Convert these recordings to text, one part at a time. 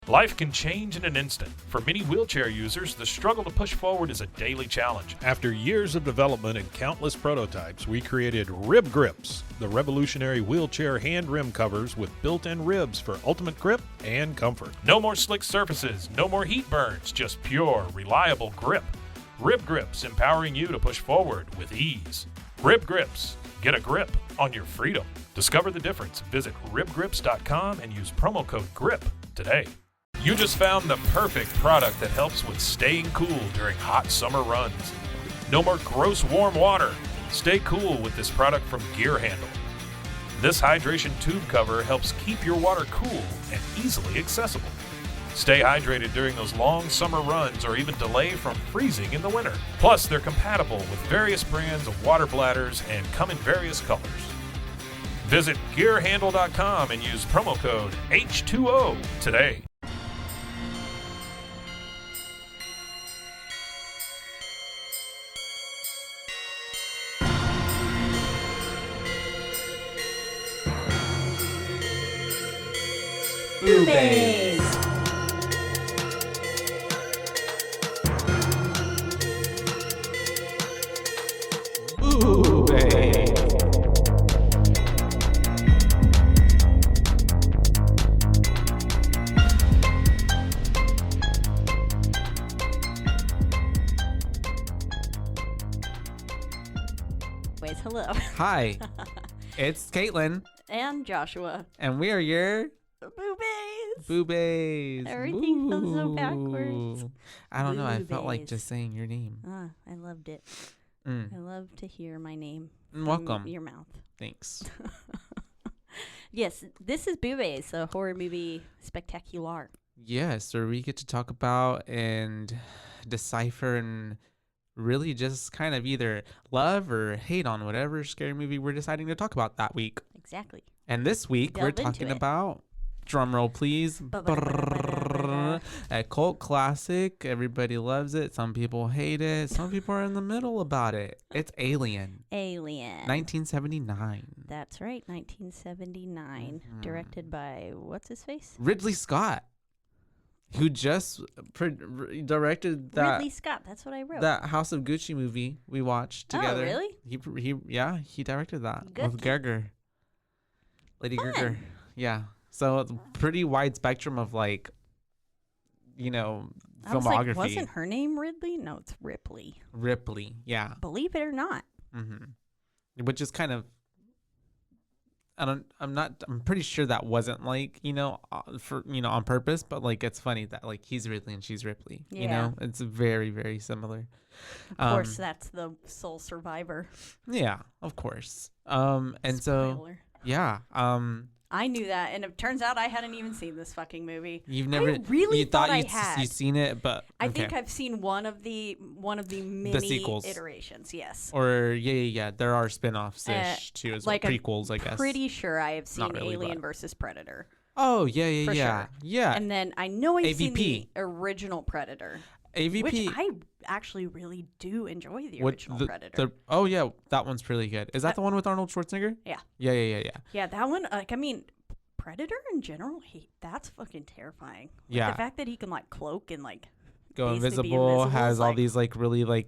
Life can change in an instant. For many wheelchair users, the struggle to push forward is a daily challenge. After years of development and countless prototypes, we created Rib Grips, the revolutionary wheelchair hand rim covers with built-in ribs for ultimate grip and comfort. No more slick surfaces, no more heat burns, just pure, reliable grip. Rib Grips, empowering you to push forward with ease. Rib Grips, get a grip on your freedom. Discover the difference. Visit ribgrips.com and use promo code GRIP today. You just found the perfect product that helps with staying cool during hot summer runs. No more gross warm water. Stay cool with this product from Gear Handle. This hydration tube cover helps keep your water cool and easily accessible. Stay hydrated during those long summer runs or even delay from freezing in the winter. Plus, they're compatible with various brands of water bladders and come in various colors. Visit gearhandle.com and use promo code H2O today. BooBaes. Hello. Hi, it's Caitlin, And Joshua. and we are your BooBaes. BooBaes. Everything feels so backwards. I don't know. I felt like BooBaes. just saying your name. I loved it. Mm. I love to hear my name from Welcome. your mouth. Thanks. Yes, this is BooBaes, a horror movie spectacular. Yes, where we get to talk about and decipher and really just kind of either love or hate on whatever scary movie we're deciding to talk about that week. Exactly. And this week we're Delve into talking it. about, drum roll please, a cult classic. Everybody loves it. Some people hate it. Some people are in the middle about it. It's Alien. Alien. 1979. That's right, 1979. Mhm. Directed by, what's his face? Ridley Scott, who just directed that Ridley Scott, that's what I wrote. that House of Gucci movie we watched together. Oh, really? He directed that Good. with Gerger. Lady Fun. Gerger. Yeah. So it's a pretty wide spectrum of I was like, filmography. wasn't her name Ridley? No, it's Ripley. Ripley. Yeah. Believe it or not. Which is kind of I'm pretty sure that wasn't on purpose, but like it's funny that like he's Ridley and she's Ripley. You Yeah. know, it's very, very similar. Of course, that's the sole survivor. Yeah, of course. And so Spoiler. yeah. I knew that, and it turns out I hadn't even seen this fucking movie. You've never really you thought I you'd had. you've seen it, but I okay. think I've seen one of the many sequels. iterations. Yes. Or yeah. There are spin-offs ish too, as like well. I'm prequels, I guess. Pretty sure I have seen Not really, Alien but- versus Predator. Oh For yeah. sure. Yeah. And then I know I've seen the AVP. original Predator, AVP. which I actually really do enjoy the What original Predator. oh yeah, that one's really good. Is that the one with Arnold Schwarzenegger? Yeah. Yeah. Yeah, that one, Predator in general, that's fucking terrifying. Like, Yeah. the fact that he can cloak and Go basically be invisible, has is, all these really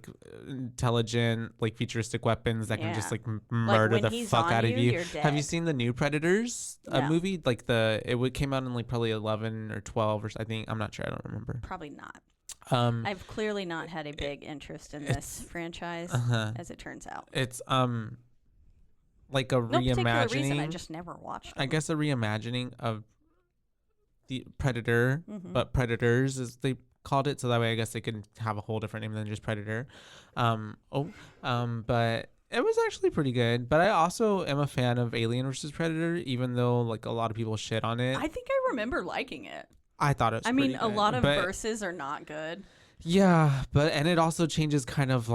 intelligent futuristic weapons that can just murder when the he's fuck on out of you, you. you're Have you dead. seen the new Predators No. movie? Came out in probably 11 or 12 or I think, I'm not sure, I don't remember. probably not. Um I've clearly not had a big interest in this franchise, uh-huh. as it turns out. It's like a No particular reason, I reimagining, just never watched I them. guess a reimagining of the Predator, Mhm. but Predators as they called it, so that way I guess they could have a whole different name than just Predator. But it was actually pretty good. But I also am a fan of Alien versus Predator, even though a lot of people shit on it. I think I remember liking it. I thought it was I mean, pretty a good, lot of but- verses are not good. Yeah, and it also changes kind of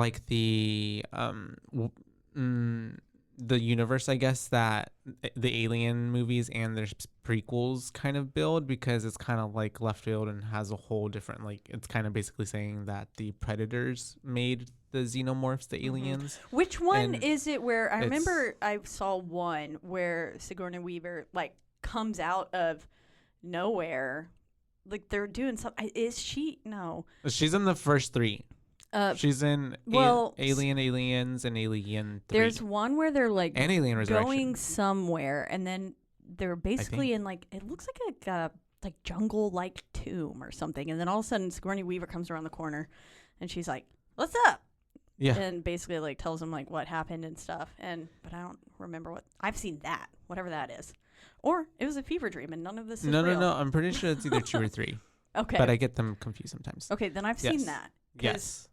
the universe, I guess, that the Alien movies and their prequels kind of build, because it's kind of left field and has a whole different it's kind of basically saying that the Predators made the xenomorphs, the aliens. Which one And is it where I it's- remember I saw one where Sigourney Weaver comes out of nowhere like they're doing something. Is she? No. She's in the first 3. She's in Alien, Aliens, and Alien 3. There's one where they're like and Alien Resurrection. going somewhere, and then they're basically in like it looks like a like jungle like tomb or something, and then all of a sudden Sigourney Weaver comes around the corner, and she's like, "What's up?" Yeah. And basically like tells them like what happened and stuff. But I don't remember what I've seen that whatever that is, or it was a fever dream, and none of this is real. No. I'm pretty sure it's either 2 or 3. Okay, but I get them confused sometimes. Okay, then I've seen that. Yes.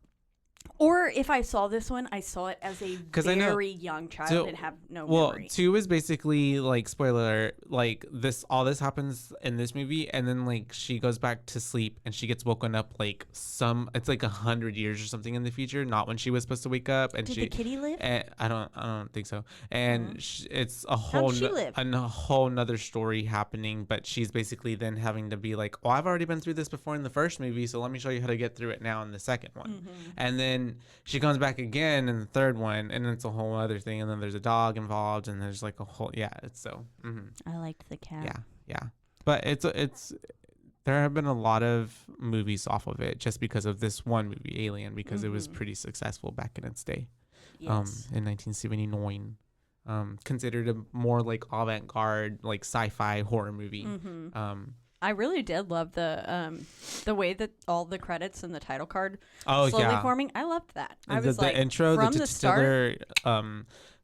Or if I saw this one, I saw it as a very young child and have no memory. 2 is basically like spoiler, like all this happens in this movie, and then like she goes back to sleep and she gets woken up like it's like 100 years or something in the future, not when she was supposed to wake up. And did the kitty live? I don't think so. And it's a How'd she live? a whole nother story happening, but she's basically then having to be like, oh, I've already been through this before in the first movie, so let me show you how to get through it now in the second one. And then she comes back again in the third one, and it's a whole other thing, and then there's a dog involved, and there's like a whole it's so I liked the cat. yeah but it's there have been a lot of movies off of it just because of this one movie, Alien, because it was pretty successful back in its day. Yes. In 1979, considered a more like avant-garde like sci-fi horror movie. I really did love the way that all the credits and the title card slowly forming. I loved that. I was the like, intro, from the the start,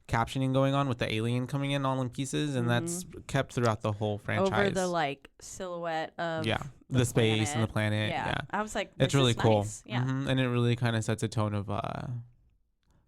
captioning going on with the alien coming in all in pieces, and that's kept throughout the whole franchise. over the like silhouette of the space and the planet. Yeah. I was like, it's really cool. Nice. Yeah, and it really kind of sets a tone of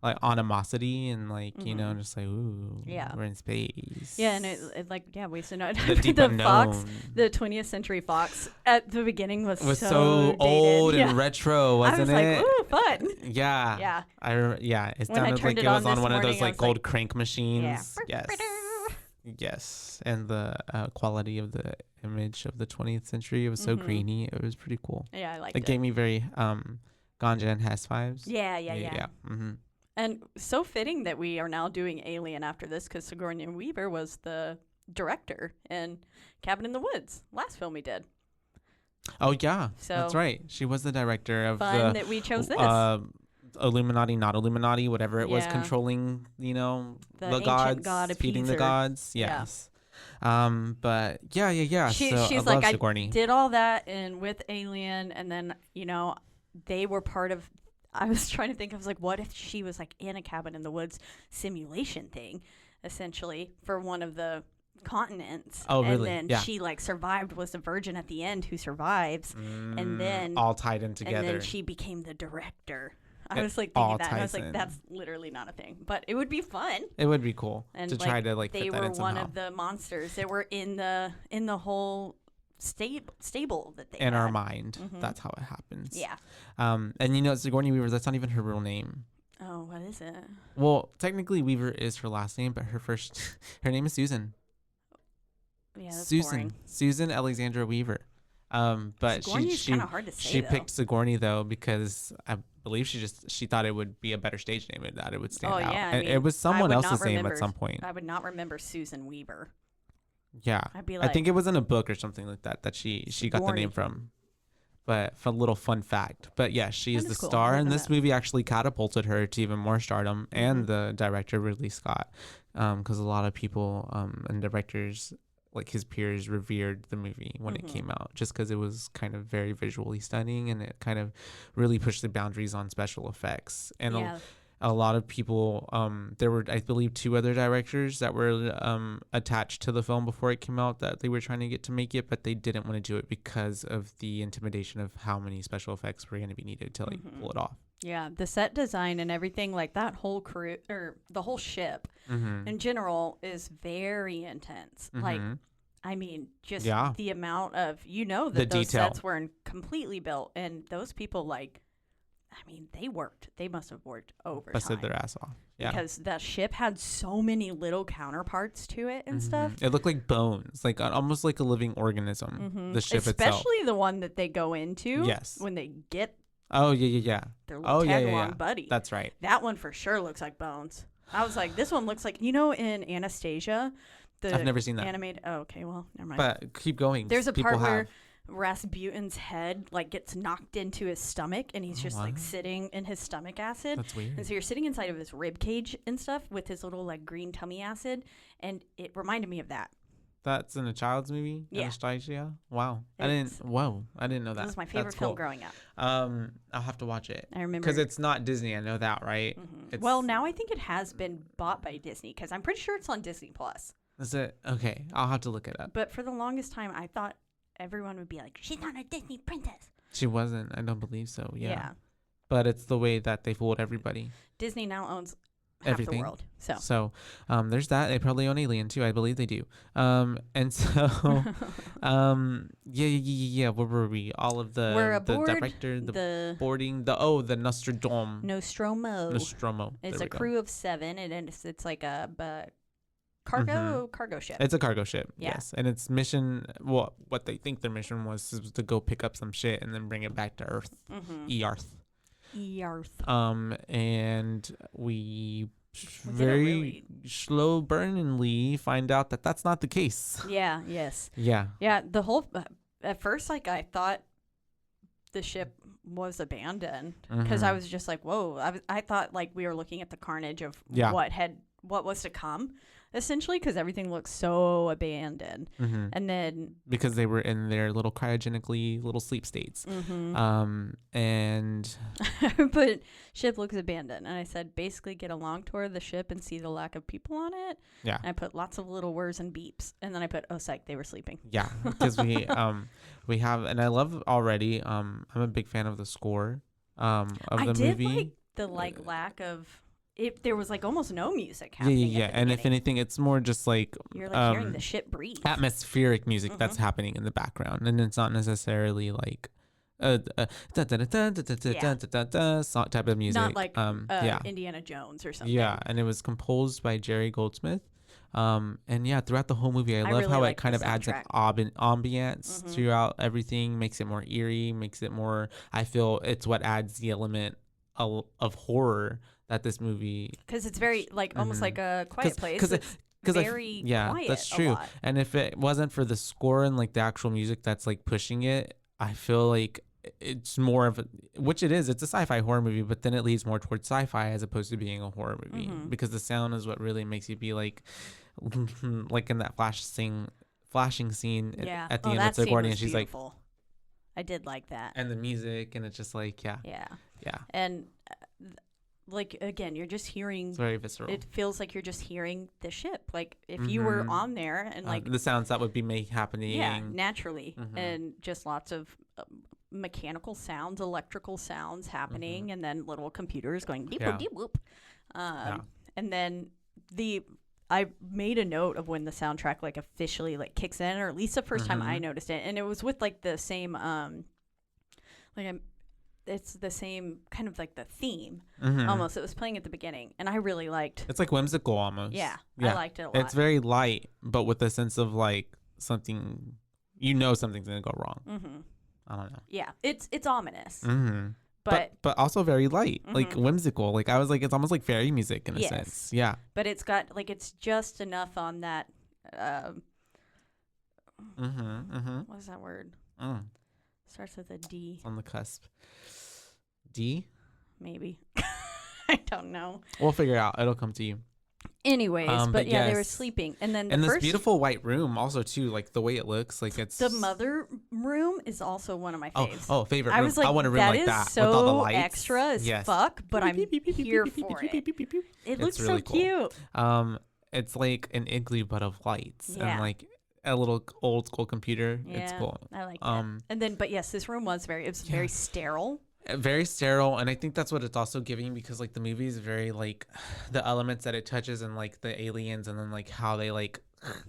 like animosity and like you know, just like ooh, we're in space. Yeah, and it like wasted no the deep the unknown. Fox, the 20th Century Fox at the beginning was so dated. old and retro, wasn't I was it? like, ooh, fun. Yeah. It When I sounded like turned it it was on on this one of those morning, I like was gold like, crank machines. Yeah. Yes, and the quality of the image of the 20th century, it was so grainy. It was pretty cool. Yeah, I liked it. It gave me very Ganja and Hess vibes. Yeah. Mm-hmm. And so fitting that we are now doing Alien after this, because Sigourney Weaver was the director in Cabin in the Woods, last film we did. Oh yeah, so that's right. She was the director of fun that we chose this. Illuminati, not Illuminati, whatever it was, controlling, the gods, feeding the gods. Yes. But yeah. She's I like, Sigourney. I did all that with Alien, and then they were part of. I was trying to think. I was like, what if she was like in a Cabin in the Woods simulation thing, essentially for one of the continents. Oh, really? And then she like survived, was a virgin at the end who survives, and then all tied in together. And then she became the director. I was like thinking that, and I was like, that's literally not a thing, but it would be fun. It would be cool and to try to like. They fit that were in one somehow. of the monsters that were in the whole stable that they in had. our mind. That's how it happens. Yeah. And Sigourney Weaver, that's not even her real name. Oh, what is it? Well, technically Weaver is her last name, but her name is Susan. Yeah, that's boring. Susan Alexandra Weaver. But Sigourney's kind of hard to say. She picked Sigourney though because I believe she thought it would be a better stage name and that it would stand out. Yeah, and it was someone else's name at some point. I would not remember Susan Weaver. Yeah, I'd be like, I think it was in a book or something like that she got the name from. But a little fun fact. But yeah, she is the cool. star, and this movie actually catapulted her to even more stardom. And the director Ridley Scott, because a lot of people and directors like his peers revered the movie when it came out, just because it was kind of very visually stunning and it kind of really pushed the boundaries on special effects. And a lot of people, there were, I believe, 2 other directors that were attached to the film before it came out that they were trying to get to make it, but they didn't want to do it because of the intimidation of how many special effects were going to be needed to like pull it off. Yeah, the set design and everything, like that whole crew or the whole ship in general is very intense. Like, I mean, just the amount of, that those detail. Sets weren't completely built, and those people, like, I mean, they must have worked overtime. Busted their ass off. Yeah. Because that ship had so many little counterparts to it and stuff. It looked like bones, like almost like a living organism, the ship itself. Especially the one that they go into. Yes. When they get their little tag-along buddy. That's right. That one for sure looks like bones. I was like, this one looks like, in Anastasia, I've never seen that. Animated. Oh, okay, well, never mind. But keep going. There's a part Rasputin's head like gets knocked into his stomach, and he's just like wow. sitting in his stomach acid. That's weird. And so you're sitting inside of his rib cage and stuff with his little like green tummy acid, and it reminded me of that. That's in a child's movie. Yeah. Anastasia. Wow. I It's- didn't. Whoa. I didn't know that. This was my favorite That's film cool. growing up. I'll have to watch it I remember because it's not Disney. I know that, right? Mhm. Well, now I think it has been bought by Disney because I'm pretty sure it's on Disney Plus. Is it okay? I'll have to look it up. But for the longest time, I thought everyone would be like, "She's not a Disney princess." She wasn't. I don't believe so. Yeah. Yeah. But it's the way that they fooled everybody. Disney now owns half Everything. the world. So So, there's that. They probably own Alien too. I believe they do. And so, yeah. Where were we? All of the we're the aboard director, the the boarding, the Nostradome. Nostromo. Nostromo. It's There a we go. crew of 7, and it's like a cargo ship. It's a cargo ship. Yeah. Yes, and its mission, what they think their mission was to go pick up some shit and then bring it back to Earth, Earth. Earth. And we didn't very really- slow burningly find out that that's not the case. Yeah. Yes. Yeah. Yeah. The whole at first, like I thought the ship was abandoned because I was just like, whoa. I thought like we were looking at the carnage of Yeah. what was to come, essentially, because everything looks so abandoned. And then Because they were in their little cryogenically little sleep states. And but ship looks abandoned, and I said basically get a long tour of the ship and see the lack of people on it. yeah. And I put lots of little whirs and beeps, and then I put oh psych, they were sleeping. Yeah, because we have, and I love already. I'm a big fan of the score of I the did movie. like the lack of it. There was like almost no music Yeah, happening. yeah. at the And if beginning. anything, it's more just like You're like hearing the ship breathe. atmospheric music that's happening in the background, and it's not necessarily like song type of music. Not like yeah. Indiana Jones or something. Yeah, and it was composed by Jerry Goldsmith. And yeah, throughout the whole movie, I love really how it like kind the of adds an ambiance throughout everything, makes it more eerie, makes it more. I feel it's what adds the element of horror that this movie. Because it's very like almost like a quiet place. It's very quiet. That's a true. lot. And if it wasn't for the score and like the actual music that's like pushing it, I feel like it's more of a, which it is, it's a sci-fi horror movie, but then it leads more towards sci-fi as opposed to being a horror movie because the sound is what really makes you be like in that flashing scene Yeah. at the end that with the scene guardian. was She's like, beautiful. I did like that. and the music, and it's just like, yeah. And like again, you're just hearing. It's very visceral. It feels like you're just hearing the ship. Like if you were on there and like the sounds that would be happening. yeah, naturally, and just lots of mechanical sounds, electrical sounds happening, and then little computers going deep whoop deep whoop. And then I made a note of when the soundtrack like officially like kicks in, or at least the first time I noticed it, and it was with like the same it's the same kind of like the theme almost. It was playing at the beginning, and I really liked. It's like whimsical almost. Yeah, I liked it a lot. It's very light, but with a sense of like something, something's gonna go wrong. I don't know. Yeah, it's ominous, but also very light, like whimsical. Like I was like, it's almost like fairy music in a sense. Yeah. But it's got like it's just enough on that. What is that word? Starts with a D. It's on the cusp. D? Maybe. I don't know. We'll figure it out. It'll come to you. Anyways, but but yeah, they were yes. sleeping, and then And the this first beautiful white room also too, like the way it looks, like it's the mother room is also one of my faves. Favorite I room. was like, I want a room that like is that so with all the lights. extra as Yes. fuck, but I'm here for it. It It's looks really so cool. cute. It's like an igloo but of lights Yeah. and like a little old school computer. Yeah, It's cool. I like it. And then, but yes, this room was very sterile. Very sterile, and I think that's what it's also giving, because like the movie is very like the elements that it touches and like the aliens, and then like how they like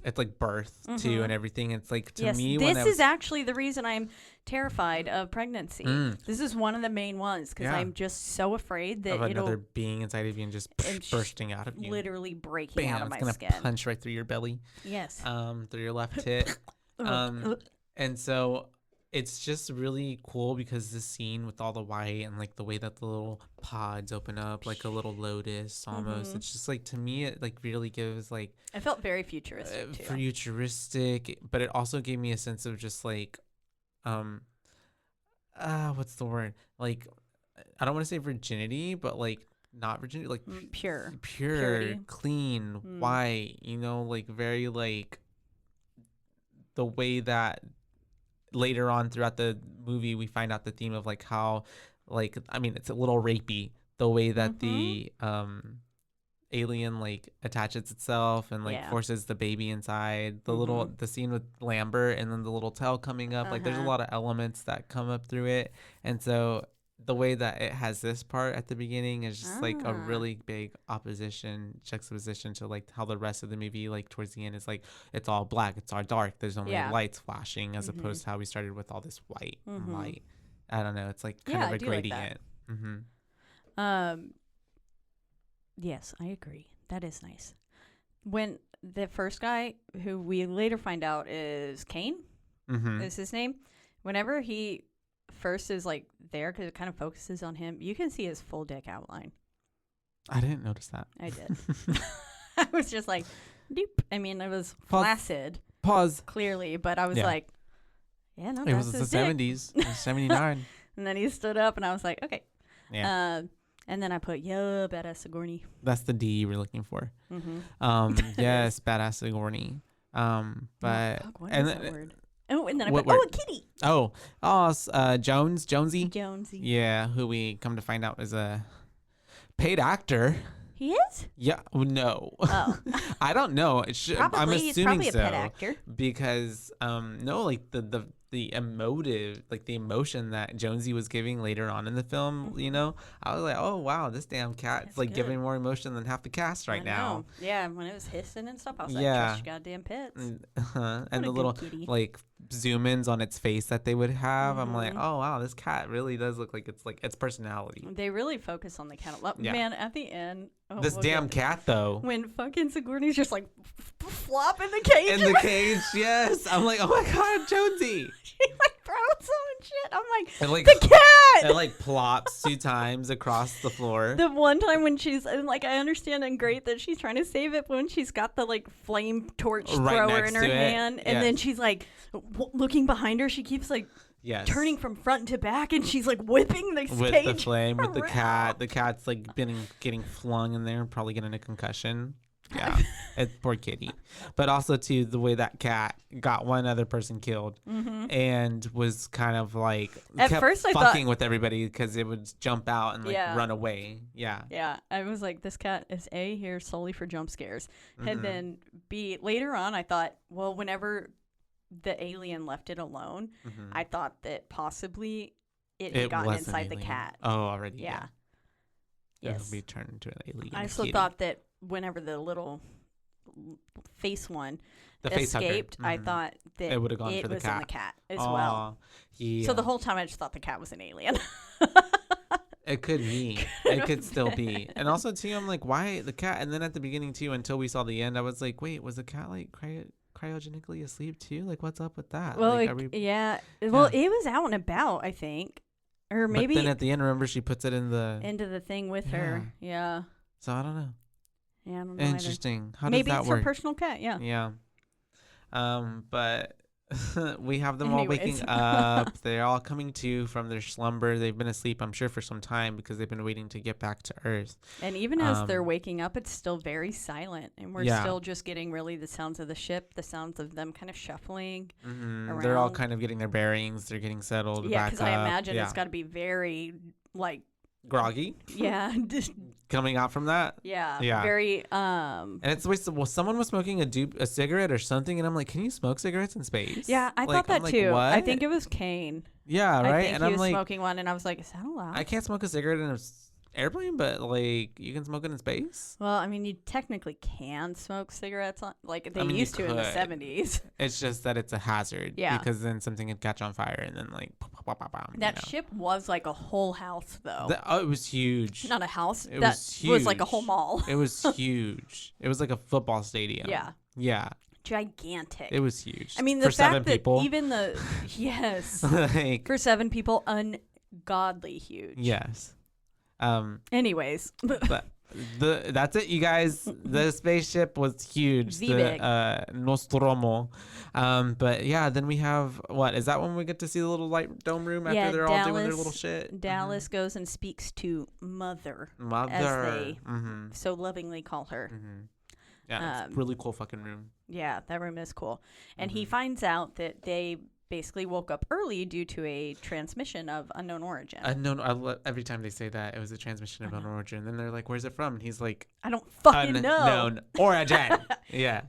it's like birth too and everything. It's like to Yes, me this when is actually the reason I'm terrified of pregnancy. This is one of the main ones because Yeah. I'm just so afraid that of another it'll being inside of you and just bursting out of you, literally breaking bam, out of it's my gonna skin. punch right through your belly, Yes. through your left tit. And so it's just really cool because the scene with all the white and like the way that the little pods open up like a little lotus almost, it's just like, to me it like really gives like I felt very futuristic too. futuristic, but it also gave me a sense of just like what's the word? Like, I don't want to say virginity, but like not virginity, like Pure. purity. Clean, white, like very like the way that later on throughout the movie we find out the theme of like how, like, I mean, it's a little rapey, the way that the alien like attaches itself and like forces the baby inside, the scene with Lambert and then the little tail coming up, like there's a lot of elements that come up through it. And so the way that it has this part at the beginning is just like a really big juxtaposition to like how the rest of the movie, like towards the end, is like it's all black, it's all dark, there's only lights flashing, as opposed to how we started with all this white and light. I don't know, it's like kind of a gradient. Yes, I agree. That is nice. When the first guy, who we later find out is Kane, is his name, whenever he first is like there, because it kind of focuses on him, you can see his full dick outline. I didn't notice that. I did. I was just like, doop. I mean, it was flaccid. Pause. Clearly, but I was like, yeah, no, it that's was his the dick. 70s. It was 79. And then he stood up, and I was like, okay. Yeah. And then I put, yeah, badass Sigourney. That's the D you were looking for. Yes, badass Sigourney. But what and is that word? Oh, and then I what put, word? a kitty. Jonesy. Jonesy. Yeah, who we come to find out is a paid actor. He is? Yeah, no. Oh. I don't know. I'm assuming he's probably a so pet actor. because no, like the emotive, like the emotion that Jonesy was giving later on in the film, I was like, oh wow, this damn cat's That's like good. giving more emotion than half the cast right now. Yeah, when it was hissing and stuff, I was like, Yeah. trust your goddamn pets. And a the good little kitty. like zoom ins on its face that they would have, I'm like, oh wow, this cat really does look like its personality. They really focus on the cat a lot. Yeah. Man, at the end. Oh, This damn cat though. When fucking Sigourney's just like flop in the cage. In the cage, yes. I'm like, oh my god, Jonesy. She like throws some shit. I'm like, And like the cat! it like plops 2 times across the floor. The one time when she's, and like, I understand and great that she's trying to save it, but when she's got the like flame torch Right thrower next in her to it. hand, and then Yes. she's like looking behind her, she keeps like Yes. turning from front to back, and she's like whipping the With cage the flame, with the around. cat. The cat's like getting flung in there, probably getting a concussion. Yeah, it's poor kitty. But also too, the way that cat got one other person killed, and was kind of like At kept first I fucking thought- with everybody because it would jump out and like Yeah. run away. Yeah. Yeah, I was like, this cat is A, here solely for jump scares. Mm-hmm. And then B, later on, I thought, well, whenever the alien left it alone, I thought that possibly it had gotten was an inside the alien. cat. Oh, already. Yeah. It Yes. would be turned into an alien. I also kitty. thought that whenever the little face one the face hugger. escaped, I thought that It would've gone it for the was in cat. the cat as Aw, well. Yeah. So the whole time I just thought the cat was an alien. It could be. It could still be. And also, too, I'm like, why the cat? And then at the beginning, too, until we saw the end, I was like, wait, was the cat, like, cryogenically asleep, too? Like, what's up with that? Well, like, yeah. Well, it was out and about, I think. Or maybe But then at the end, remember, she puts it in the... into the thing with her. Yeah. So, I don't know. Yeah, I don't know either. Interesting. How Maybe does that it's work? her personal cat, yeah. Yeah. But we have them all waking Anyways. up. They're all coming to from their slumber. They've been asleep, I'm sure, for some time because they've been waiting to get back to Earth. And even as they're waking up, it's still very silent. And we're Yeah. still just getting really the sounds of the ship, the sounds of them kind of shuffling. They're all Around. kind of getting their bearings. They're getting settled Yeah, back because up. I imagine yeah. it's got to be very, like, groggy yeah, just, coming out from that. yeah, Yeah. very, And it's well, someone was smoking a cigarette or something, and I'm like, can you smoke cigarettes in space? yeah, I thought that I'm like, too. I what? think it was Kane. Yeah, right. I think and he I'm was like, smoking one, and I was like, is that allowed? I can't smoke a cigarette in an airplane, but like, you can smoke it in space. Well, I mean, you technically can smoke cigarettes on, like they I mean, you used to in the could. 70s. It's just that it's a hazard. Yeah. Because then something could catch on fire, and then like, pop, pop, pop, pop, That ship was like a whole house, though. Oh, it was huge. Not a house. It that was like a whole huge. mall. It was huge. It was like a football stadium. Yeah. Yeah. Gigantic. It was huge. I mean, the for fact 7 that people. even the yes like, for 7 people, ungodly huge. yes. Anyways, But That's it, you guys. The spaceship was huge. V-big. The Nostromo. But yeah, then we have what is that when we get to see the little light dome room after they're all doing their little shit? Dallas goes and speaks to Mother. Mother, as they so lovingly call her. Yeah, it's a really cool fucking room. Yeah, that room is cool. And he finds out that they basically woke up early due to a transmission of unknown origin. Every time they say that, it was a transmission of unknown origin. Then they're like, "Where's it from?" And he's like, "I don't fucking know." Unknown origin. Yeah.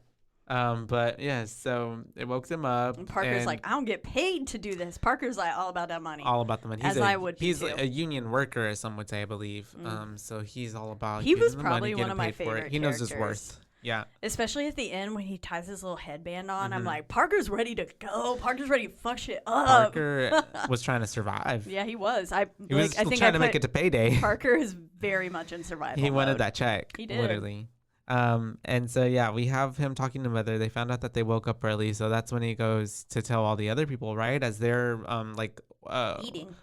But yeah, so it woke them up. And Parker's like, "I don't get paid to do this." Parker's like, all about that money. All about the money. I would be He's too. a union worker, as some would say, I believe. So he's all about. He was getting the probably money, one of my getting paid for it. favorite He knows his characters. worth. Yeah. Especially at the end when he ties his little headband on. I'm like, Parker's ready to go. Parker's ready to fuck shit up. Parker was trying to survive. Yeah, he was. He was I think trying to make it to payday. Parker is very much in survival He wanted mode. that check. He did. Literally. And so yeah, we have him talking to Mother. They found out that they woke up early, so that's when he goes to tell all the other people, right? As they're Eating.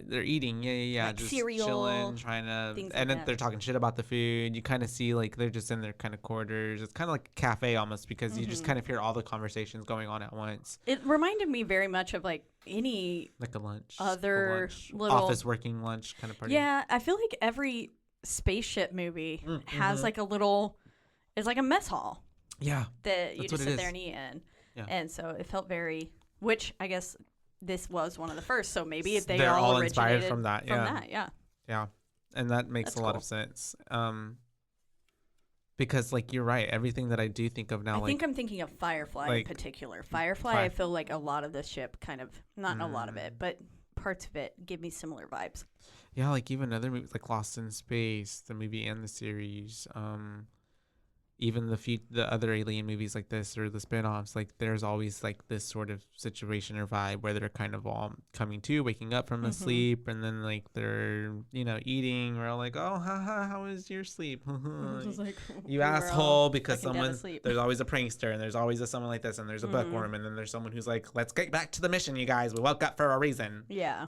They're eating, yeah, Like just cereal, chilling, trying to, things and like then that. they're talking shit about the food. You kind of see like they're just in their kind of quarters. It's kind of like a cafe almost because you just kind of hear all the conversations going on at once, It reminded me very much of like any like a lunch, other little office working lunch kind of party. Yeah, I feel like every spaceship movie has like a little. It's like a mess hall yeah, that you That's just what it sit there is. and eat in, Yeah. and so it felt very. Which I guess this was one of the first, so maybe if They're all all inspired originated from that, yeah. Yeah, and that makes That's a lot cool. of sense. Because like you're right, everything that I do think of now, I think I'm thinking of Firefly in like, particular. Firefly, I feel like a lot of this ship kind of, not a lot of it, but parts of it give me similar vibes. yeah, like even other movies like Lost in Space, the movie and the series, even the other alien movies like this or the spin-offs, like there's always like this sort of situation or vibe where they're kind of all coming to, waking up from a sleep, and then like they're eating. We're all like, oh, haha, how was your sleep? Just like, You we were all asshole, because fucking dead someone asleep. there's always a prankster and there's always someone like this and there's a bookworm and then there's someone who's like, let's get back to the mission, you guys, we woke up for a reason. Yeah.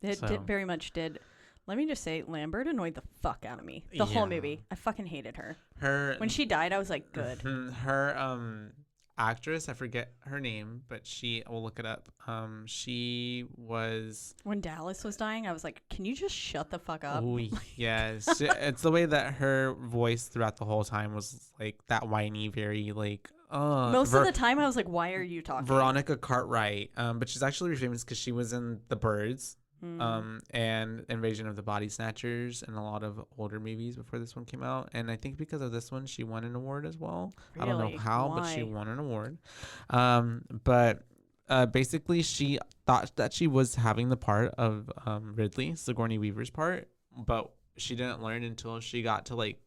It So- did very much did. Let me just say, Lambert annoyed the fuck out of me. The whole movie. I fucking hated her. When she died, I was like, good. Her actress, I forget her name, but we'll look it up. She was When Dallas was dying, I was like, can you just shut the fuck up? oh yes. It's the way that her voice throughout the whole time was like that whiny, very like Most of the time, I was like, why are you talking? Veronica Cartwright, but she's actually famous because she was in The Birds, and Invasion of the Body Snatchers, and a lot of older movies before this one came out. And I think because of this one, she won an award as well. I don't Really? know how, but she Why? won an award. But basically, she thought that she was having the part of Ridley, Sigourney Weaver's part, but she didn't learn until she got to like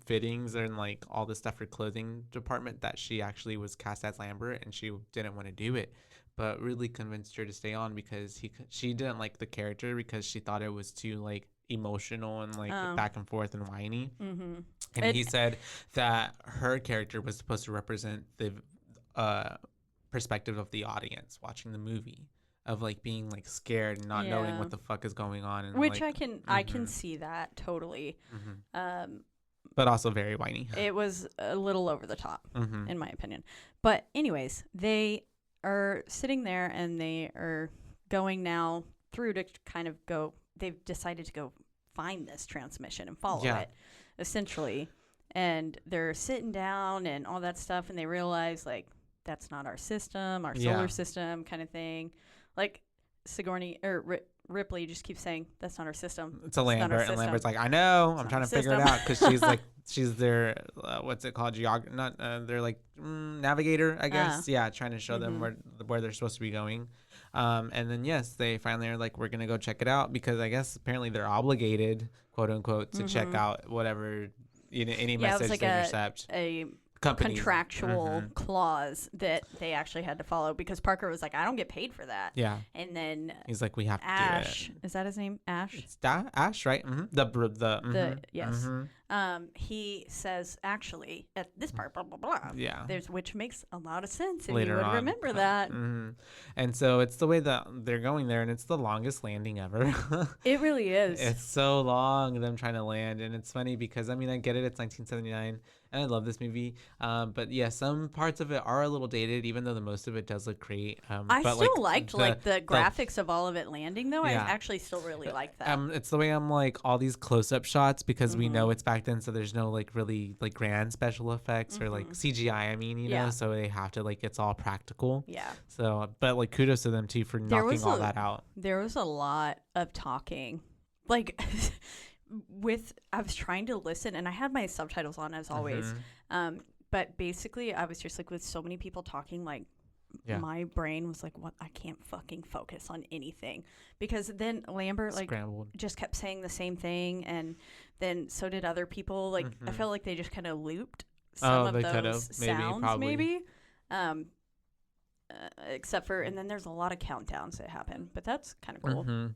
fittings and like all the stuff for clothing department that she actually was cast as Lambert, and she didn't want to do it, but really convinced her to stay on because she didn't like the character because she thought it was too like emotional and like back and forth and whiny. And he said that her character was supposed to represent the perspective of the audience watching the movie, of like being like scared and not knowing what the fuck is going on, and Which like, I can see that totally. but also very whiny. It was a little over the top, Mm-hmm. in my opinion. But anyways, they are sitting there and they are going now through to kind of go. They've decided to go find this transmission and follow it, essentially. And they're sitting down and all that stuff, and they realize like that's not our system, our solar system, kind of thing. Like Sigourney or Ripley just keeps saying that's not our system. It's a not our Lambert, and system. Lambert's like, I know, I'm not trying our to figure it system. out, because she's like, she's their what's it called, they're like navigator, I guess. Trying to show them where they're supposed to be going. And then yes, they finally are like, we're gonna go check it out, because I guess apparently they're obligated, quote unquote, to check out whatever any Yeah, it was message like they intercept. a Companies. contractual clause that they actually had to follow, because Parker was like, I don't get paid for that. Yeah. And then He's like, we have to Ash, do it. is that his name? Ash? It's Ash, right? Mm-hmm. The Yes. he says, actually, at this part, blah, blah, blah. Yeah. Which makes a lot of sense. And Later you would on. remember that. And so it's the way that they're going there, and it's the longest landing ever. It really is. It's so long, them trying to land. And it's funny because, I mean, I get it. It's 1979, and I love this movie. But yeah, some parts of it are a little dated, even though the most of it does look great. I but still liked the graphics of all of it landing, though. Yeah. I actually still really liked that. It's the way I'm like all these close-up shots because we know it's back then, so there's no like really like grand special effects or like CGI. I mean, you know, so they have to like it's all practical. Yeah. So, but like kudos to them too for knocking all that out. There was a lot of talking, like I was trying to listen, and I had my subtitles on as always. But basically, I was just like with so many people talking, like. Yeah. My brain was like, what? I can't fucking focus on anything because then Lambert like just kept saying the same thing, and then so did other people. Like I felt like they just kind of looped some of those sounds, maybe. Except for, and then there's a lot of countdowns that happen, but that's kind of cool.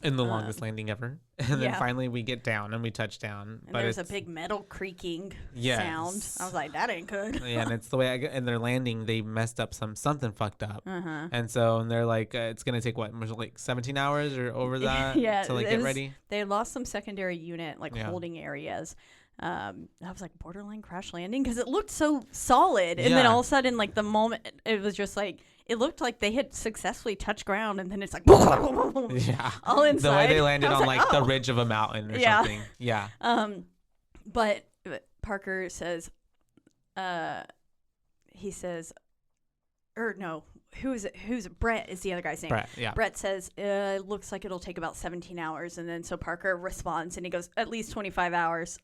In the longest landing ever. And then finally we get down and we touch down. And there's a big metal creaking sound. I was like, that ain't good. Yeah, and it's the way and they're landing, they messed up something fucked up. And so they're like, it's going to take what, like 17 hours or over that to like get ready? They lost some secondary unit, like holding areas. I was like, borderline crash landing because it looked so solid. And then all of a sudden, like the moment, it was just like, it looked like they had successfully touched ground, and then it's like, all inside. The way they landed on like the ridge of a mountain or something. Yeah. But Parker says, he says, or no, who's Brett is the other guy's name. Brett, yeah. Brett says, it looks like it'll take about 17 hours. And then so Parker responds and he goes, at least 25 hours.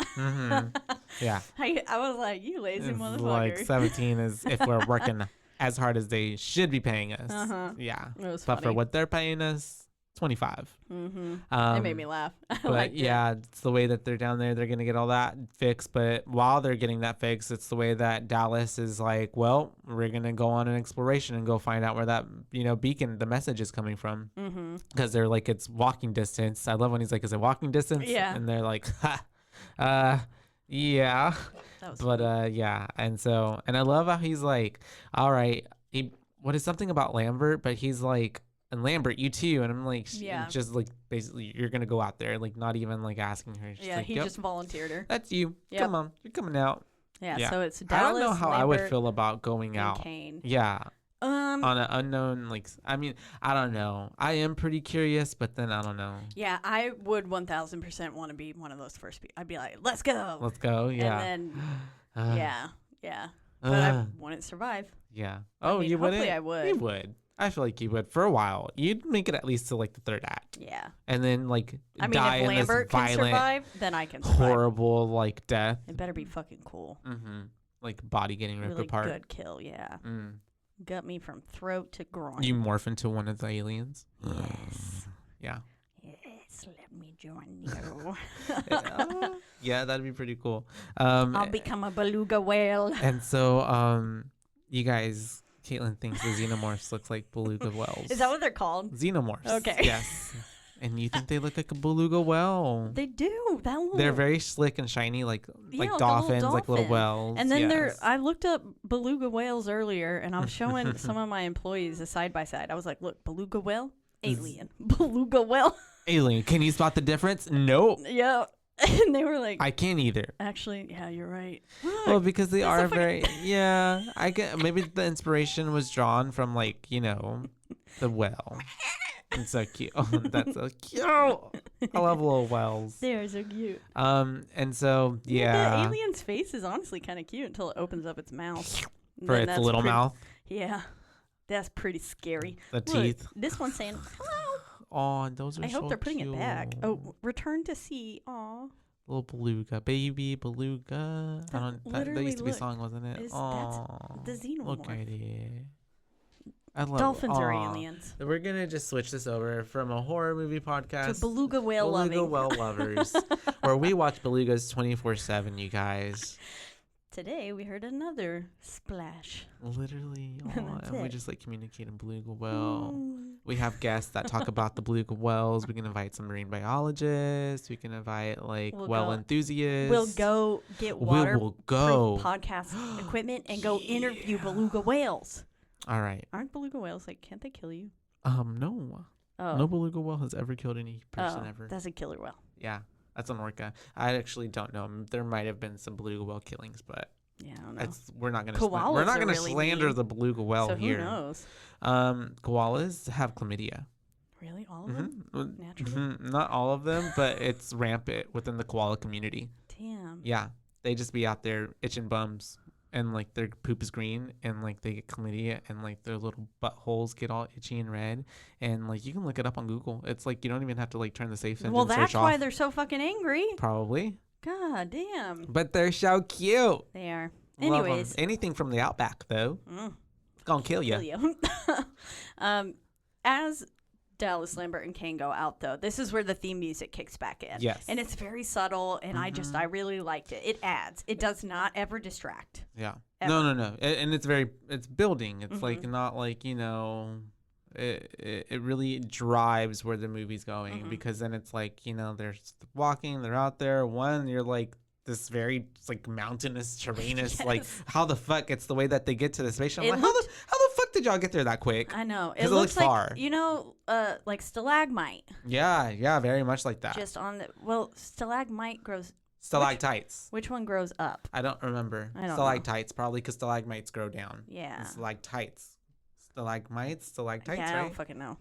Yeah. I was like, you lazy motherfucker. Like 17 is if we're working as hard as they should be paying us. Yeah. It but for what they're paying us, 25. It made me laugh. But it's the way that they're down there. They're going to get all that fixed. But while they're getting that fixed, it's the way that Dallas is like, well, we're going to go on an exploration and go find out where that, beacon, the message is coming from. Because they're like, it's walking distance. I love when he's like, is it walking distance? Yeah. And they're like, yeah. But yeah. And so, and I love how he's like, all right, what is something about Lambert? But he's like, and Lambert, you too. And I'm like, just like basically you're going to go out there, like not even like asking her. Like, he just volunteered her. That's you. Yep. Come on. You're coming out. Yeah. So it's Dallas, I don't know how Lambert, I would feel about going out. Kane. Yeah. On an unknown, like, I mean, I don't know. I am pretty curious, but then I don't know. Yeah, I would 1000% want to be one of those first people. I'd be like, let's go. Let's go. Yeah. And then, yeah. But I wouldn't survive. Yeah. Oh, you wouldn't? Hopefully I would. You would. I feel like you would for a while. You'd make it at least to like the third act. Yeah. And then like die if Lambert in this violent, can survive, then I can survive. Horrible like death. It better be fucking cool. Like body getting ripped really apart. Good kill, yeah. Got me from throat to groin. You morph into one of the aliens. Yes. Yeah. Yes, let me join you. Yeah, that'd be pretty cool. I'll become a beluga whale. And so, you guys, Caitlin thinks the xenomorphs looks like beluga whales. Is that what they're called? Xenomorphs. Okay. Yes. And you think they look like a beluga whale? They do. They're very slick and shiny, like dolphins, like little whales. And then I looked up beluga whales earlier, and I was showing some of my employees a side by side. I was like, "Look, beluga whale, alien, beluga whale, alien. Can you spot the difference? Nope. Yeah." And they were like, I can't either. Actually, yeah, you're right. Well, because they are very, I get, maybe the inspiration was drawn from like, the whale. It's so cute. That's so cute. I love little whales. They're so cute. And so, The alien's face is honestly kind of cute until it opens up its mouth. For its little mouth? Yeah. That's pretty scary. The teeth. This one's saying, hello. Oh, those are so cute. I hope they're putting it back. Oh, return to sea. Aw. Little beluga. Baby beluga. That used to be a song, wasn't it? That's the xenomorph. Look at it. I love Dolphins are aliens. We're going to just switch this over from a horror movie podcast to beluga whale loving. Beluga whale lovers. Where we watch belugas 24/7, you guys. today we heard another splash. Literally. That's And we it. just like communicate in beluga whale. Mm. We have guests that talk about the beluga whales. We can invite some marine biologists. We can invite like We'll whale go- enthusiasts. We'll go get We water will go. podcast equipment and go interview beluga whales. All right. Aren't beluga whales like, can't they kill you? No. Oh, No beluga whale has ever killed any person ever. that's a killer whale. Yeah. That's an orca. I actually don't know. There might have been some beluga whale killings, but Yeah, I don't know. we're not gonna Koalas we're not are gonna really slander mean. the beluga whale So who here. knows? Koalas have chlamydia. Really, all of them? Mhm. Naturally? Not all of them, but it's rampant within the koala community. Damn. Yeah, they just be out there itching bums, and like their poop is green, and like they get chlamydia, and like their little buttholes get all itchy and red, and like you can look it up on Google. It's like you don't even have to like turn the safe engine Well, search that's off. why they're so fucking angry. Probably, God damn. but they're so cute. They are. Love 'em. Anyways. Anything from the outback though, gonna kill you. Kill you. As Dallas Lambert and Kane go out, though, this is where the theme music kicks back in. Yes. And it's very subtle, and I really liked it. It adds. It does not ever distract. Yeah. Ever. No. And it's building. It's like not like, it really drives where the movie's going because then it's like, they're walking, they're out there. One, you're like this very it's like mountainous, terrainous, like Yes. how the fuck it's the way that they get to the spaceship. I'm It like, looked- how the fuck did y'all get there that quick? I know. It 'Cause looks like, far. like stalagmite. Yeah, very much like that. Just on the, stalagmite grows, Stalactites. which one grows up? I don't remember. I don't know. Stalactites, probably because stalagmites grow down. Yeah. And stalactites. Stalagmites, stalactites, Yeah, I right? don't fucking know.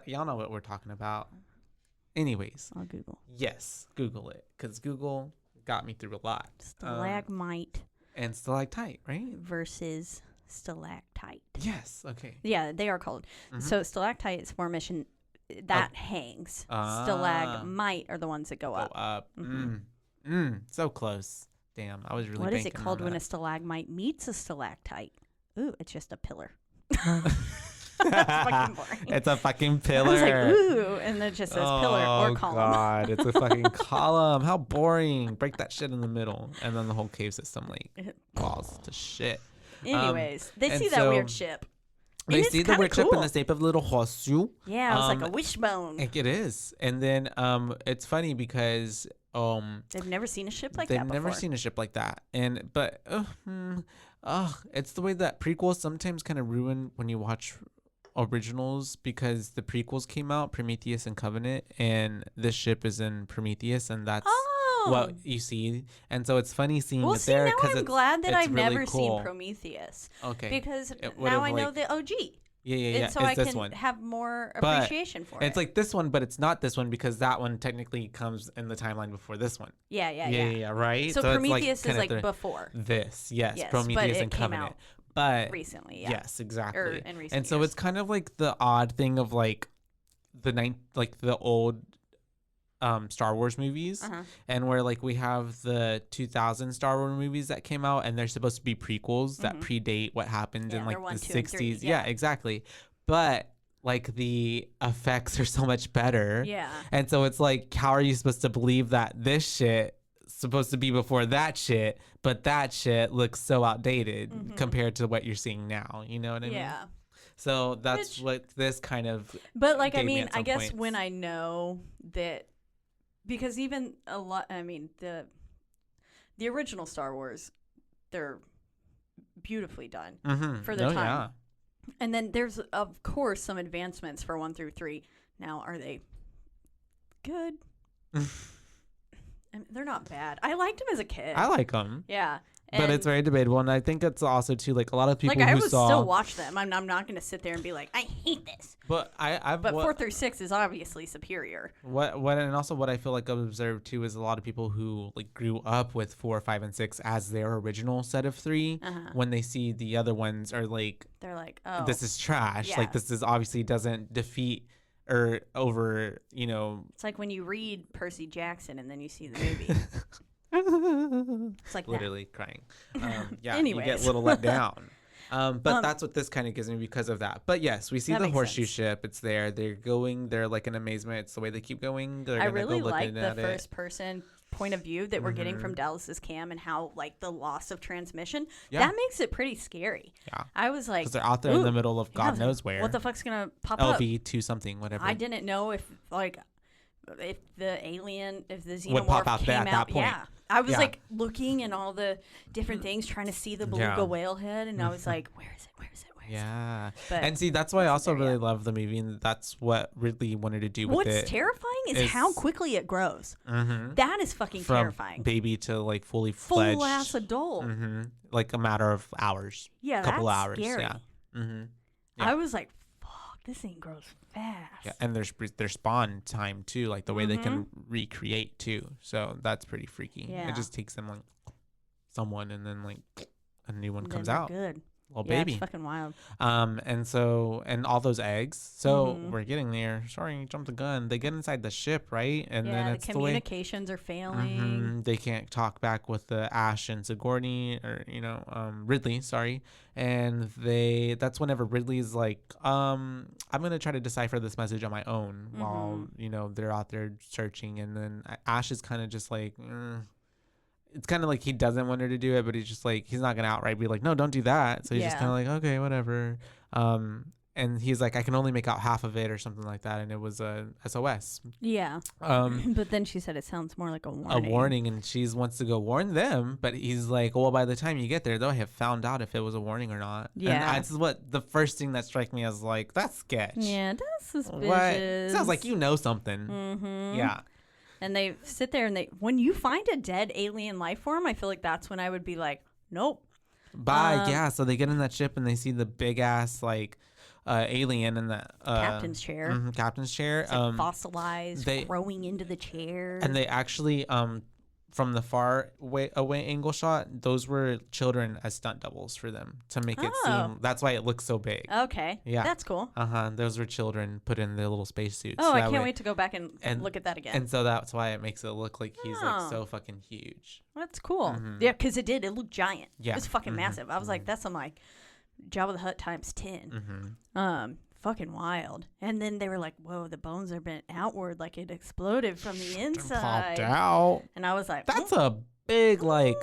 Y'all know what we're talking about. Anyways, I'll Google. yes, Google it because Google got me through a lot. Stalagmite And stalactite, right? versus stalactite. Yes. Okay. Yeah, they are called. So stalactite is formation that hangs. Ah. Stalagmite are the ones that go Go up. up. So close. Damn, I was really. What is it banking called on when a that. stalagmite meets a stalactite? Ooh, it's just a pillar. That's fucking boring. It's a fucking I pillar. was like, ooh, and it just says pillar or column. God, it's a fucking column. How boring. Break that shit in the middle. And then the whole cave system, like, falls to shit. Anyways, they and see that so weird ship. And They it's see the kinda weird chip in cool. the shape of a little horseshoe. Yeah, it's like a wishbone. It is. And then it's funny because They've never seen a ship like they've that before. never seen a ship like that. But it's the way that prequels sometimes kind of ruin when you watch originals because the prequels came out, Prometheus and Covenant, and this ship is in Prometheus, and that's what you see. And so it's funny seeing Well, it see, there now because I'm glad that it's I've really never cool. seen Prometheus. Okay. Because It now would've, I know like- the OG. Yeah. And so it's I this can one. have more But appreciation for it. It's like this one, but it's not this one because that one technically comes in the timeline before this one. Yeah. Right? So it's Prometheus is kind of like before. this, yes, Yes, Prometheus but it and came Covenant. out But recently, yeah. yes, exactly. Or in recent and so years. it's kind of like the odd thing of like the old Star Wars movies, Uh-huh. and where like we have the 2000 Star Wars movies that came out, and they're supposed to be prequels that predate what happened Yeah, in they're like 1, the 2, and 3, 60s. yeah. Yeah, exactly. But like the effects are so much better. Yeah. And so it's like, how are you supposed to believe that this shit supposed to be before that shit, but that shit looks so outdated compared to what you're seeing now? You know what I mean? Yeah. So that's what this kind of. But like, I gave me mean, at I some guess points. when I know that, because even a lot, I mean, the original Star Wars, they're beautifully done for the time. Yeah. And then there's, of course, some advancements for 1 through 3. Now, are they good? I mean, they're not bad. I liked them as a kid. I like them. Yeah. But it's very debatable, and I think it's also too like a lot of people like I who would saw. still watch them. I'm not going to sit there and be like, I hate this. But But 4 through 6 is obviously superior. and also what I feel like I've observed too is a lot of people who like grew up with 4, 5, and 6 as their original set of 3. When they see the other ones are like, They're like, oh, this is trash. Yeah. Like this is obviously doesn't defeat or over. It's like when you read Percy Jackson and then you see the movie. It's like Literally crying. Yeah, you Anyways. get a little let down. But that's what this kind of gives me because of that. But yes, we see That the makes horseshoe sense. ship. It's there. They're going. They're like in amazement. It's the way they keep going. They're I gonna really go like looking the at it. first person point of view that we're getting from Dallas's cam and how like the loss of transmission, Yeah. that makes it pretty scary. Yeah. I was like, Because they're out there in the "Ooh." middle of Yeah, I God was like, knows where. What the fuck's gonna pop up? LV2 something, whatever. I didn't know if the alien, if the Would pop xenomorph out came there at out. that point. Yeah. I was Yeah. like looking and all the different things, trying to see the beluga Yeah. whale head, and I was like, where is it? Where is it? Where is it? Yeah. But And see, that's why I also there really yet. love the movie, and that's what Ridley wanted to do with What's it. terrifying is is- how quickly it grows. Mm-hmm. That is fucking From terrifying. baby to like fully fledged. Full ass adult. Mm-hmm. Like a matter of hours. Yeah, Couple that's hours. scary. Yeah. Mm-hmm. Yeah. I was like, fuck, this thing grows fast. Yeah, and their spawn time too, like the way they can Mm-hmm. recreate too. So that's pretty freaky. Yeah. It just takes them like someone, and then like a new one And comes then they're out, Good. little Yeah, baby. it's fucking wild. And all those eggs. So Mhm. we're getting there. Sorry, jumped the gun. They get inside the ship, right? And Yeah, then the it's the way. communications are failing. They can't talk back with the Ash and Sigourney, or Ridley, sorry. And that's whenever Ridley's like, I'm gonna try to decipher this message on my own while they're out there searching. And then Ash is kind of just like, it's kind of like he doesn't want her to do it, but he's just like, he's not gonna outright be like, no, don't do that. So he's just Yeah. kind of like, okay, whatever. And he's like, I can only make out half of it or something like that, and it was a SOS. Yeah. Um, But then she said it sounds more like a a warning. warning, and she wants to go warn them, but he's like, well, by the time you get there, they'll have found out if it was a warning or not. Yeah. And that's what the first thing that struck me as like, that's sketch. Yeah, that's suspicious. What? Sounds like you know something. Mm-hmm. Yeah. And they sit there and when you find a dead alien life form, I feel like that's when I would be like, nope. Bye. Yeah. So they get in that ship and they see the big ass like alien in the Captain's chair. captain's chair. It's like fossilized, they- growing into the chair. And they actually from the far away angle shot, those were children as stunt doubles for them to make it seem. That's why it looks so big. Okay. Yeah. That's cool. Those were children put in their little spacesuits. Oh, so I that can't way- wait to go back and look at that again. And so that's why it makes it look like he's like Oh. so fucking huge. That's cool. Yeah, because it did. It looked giant. Yeah. It was fucking massive. I was like, that's some like Jabba the Hutt times 10. Fucking wild. And then they were like, whoa, the bones are bent outward like it exploded from the inside. Popped out. And I was like, That's a big like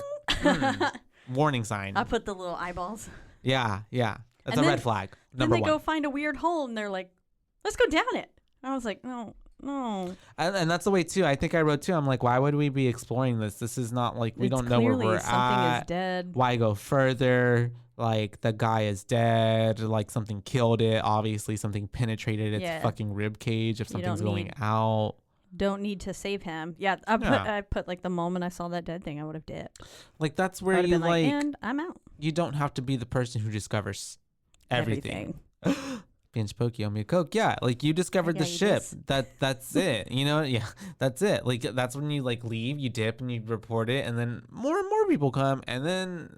warning sign. I put the little eyeballs. Yeah. That's And a then- red flag. Then Number they one. go find a weird hole and they're like, let's go down it. I was like, no. And that's the way too. I think I wrote too. I'm like, why would we be exploring this? This is not like we It's don't know where clearly we're something at. is dead. Why go further? Like the guy is dead. Like something killed it. Obviously, something penetrated its Yeah. fucking rib cage. If You don't something's going need- out, Don't need to save him. Yeah, Yeah. I put like the moment I saw that dead thing, I would have dipped. like that's I where would have you been like. and I'm out. You don't have to be the person who discovers everything. Pinch pokey on me a Coke. Yeah, like you discovered the got you ship. this. That's it. You know, yeah, that's it. Like that's when you like leave, you dip and you report it, and then more and more people come, and then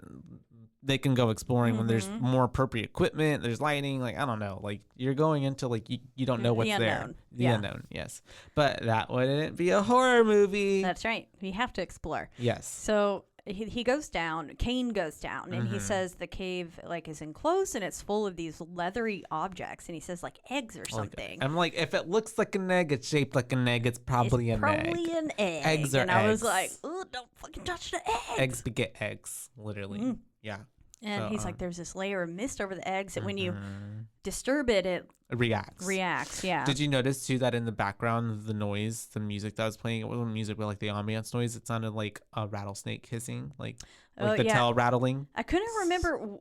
they can go exploring when there's more appropriate equipment, there's lighting, like I don't know. Like you're going into like you don't know The what's there. unknown. The Yeah. unknown, yes. But that wouldn't be a horror movie. That's right. We have to explore. yes. So he goes down. Kane goes down, and he says the cave like is enclosed and it's full of these leathery objects. And he says like eggs or something. I'm like, if it looks like an egg, it's shaped like an egg, it's probably it's an egg. probably an egg. Eggs are and I was eggs. like, oh, don't fucking touch the eggs. Eggs beget eggs, literally. Yeah. And So, he's like, there's this layer of mist over the eggs that when you Mhm. disturb it, it It reacts. reacts. Yeah. Did you notice too that in the background, the noise, the music that was playing, it wasn't music, but like the ambiance noise, it sounded like a rattlesnake hissing, like Oh, the yeah. tail rattling. I couldn't remember.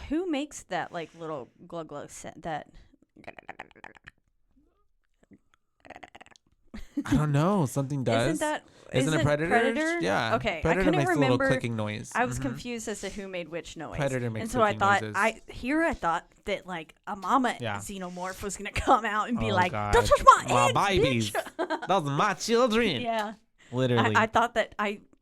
Who makes that like little glug glug set that? I don't know. Something does. Isn't it Predator? Yeah. Okay. Predator I couldn't makes remember. a little clicking noise. I was Mhm. confused as to who made which noise. Predator makes and so I clicking thought noises. I thought that like a mama Yeah. xenomorph was gonna come out and be Oh, like, God. "Don't touch my eggs, babies. bitch." Those are my children. Yeah. Literally. I thought that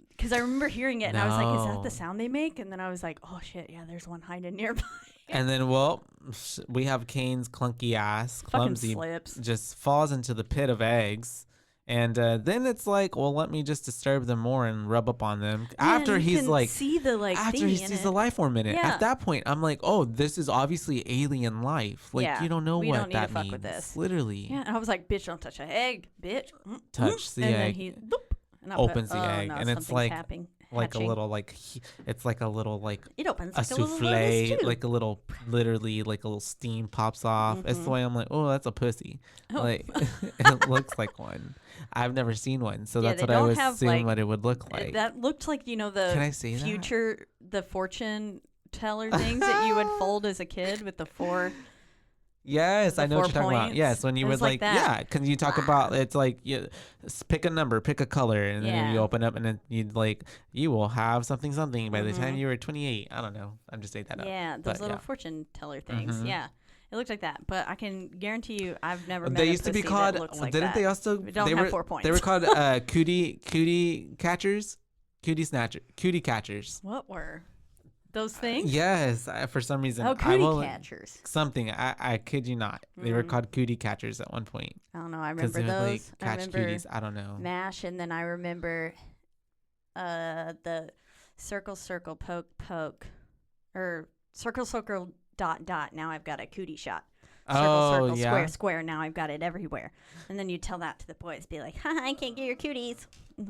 because I remember hearing it and I was like, "Is that No. the sound they make?" And then I was like, "Oh shit, yeah, there's one hiding nearby." And then, well, we have Kane's clunky ass, Fucking clumsy, slips. just falls into the pit of eggs. And then it's like, well, let me just disturb them more and rub up on them. After and you he's can like, see the like after he thingy in sees it. the life form in it. Yeah. At that point, I'm like, oh, this is obviously alien life. Like, Yeah, you don't know we what don't need to that fuck means. with this. Literally. Yeah, and I was like, "Bitch, don't touch a egg, bitch." Touch the and egg. then he, boop, And I opens put, the egg, no, and it's something's like hatching. a little like it's like a little like It opens a like a little souffle, lotus too. like a little literally like a little steam pops off. It's the way I'm like, oh, that's a pussy. Oh. Like it looks like one. I've never seen one, so Yeah, that's they what I don't would have, assume like, what it would look like. That looked like, you know, the Can I say that? future, the fortune teller things that you would fold as a kid with the 4. Yes, The I know what 4 you're talking about. points. Yes, when you It would was like that. yeah, because you talk about it's like you pick a number, pick a color, and then you Yeah. open up, and then you'd like you will have something by the time Mhm. you were 28. I don't know. I'm just saying that up. Yeah, those But, little yeah. fortune teller things. Mhm. Yeah, it looked like that. But I can guarantee you, I've never met They a used to be pussy called. that looks like didn't that. they also? They don't they have were, 4 points. They were called cootie catchers, cootie catchers. What were those things? Yes, for some reason. Oh, I cootie will- catchers. Something. I kid you not. They were Mhm. called cootie catchers at one point. I don't know. I Because remember they would those. like I catch remember cooties. I don't know. MASH, and then I remember the circle poke, or circle dot. Now I've got a cootie shot. Circle yeah. square. Now I've got it everywhere. And then you tell that to the boys, be like, "Ha, I can't get your cooties,"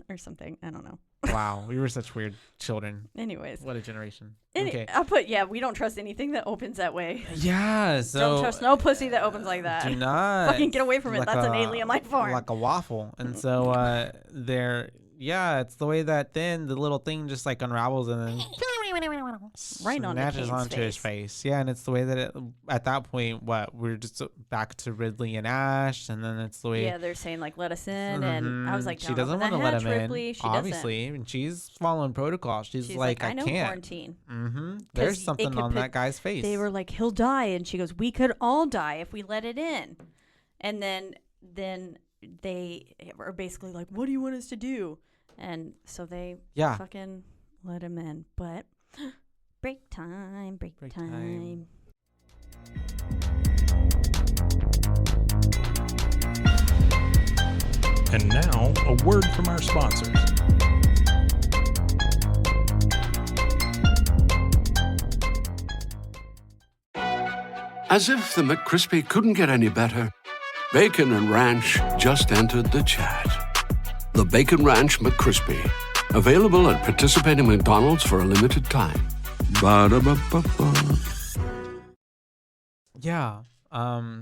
or something. I don't know. Wow, we were such weird children. Anyways, What a generation. okay. I put we don't trust anything that opens that way. Yeah, so Don't trust no pussy that opens like that. do not Fucking get away from it. like That's an a- alien life form. like a waffle. And so it's the way that then the little thing just like unravels and then Right onto snatches Kane's onto his face. Yeah, and it's the way that it, at that point, we're just back to Ridley and Ash, and then it's the way. Yeah, they're saying like let us in, and I was like, she "Don't doesn't want to let him Ripley. in. She Obviously, and she's following protocol. She's She's like, I know can't. quarantine. There's it something could on put- that guy's face. They were like, he'll die, and she goes, we could all die if we let it in. And then they are basically like, what do you want us to do? And so they fucking let him in. But break time. And now, a word from our sponsors. As if the McCrispy couldn't get any better, Bacon and Ranch just entered the chat. The Bacon Ranch McCrispy, available at participating McDonald's for a limited time. Ba-da-ba-ba-ba. Yeah.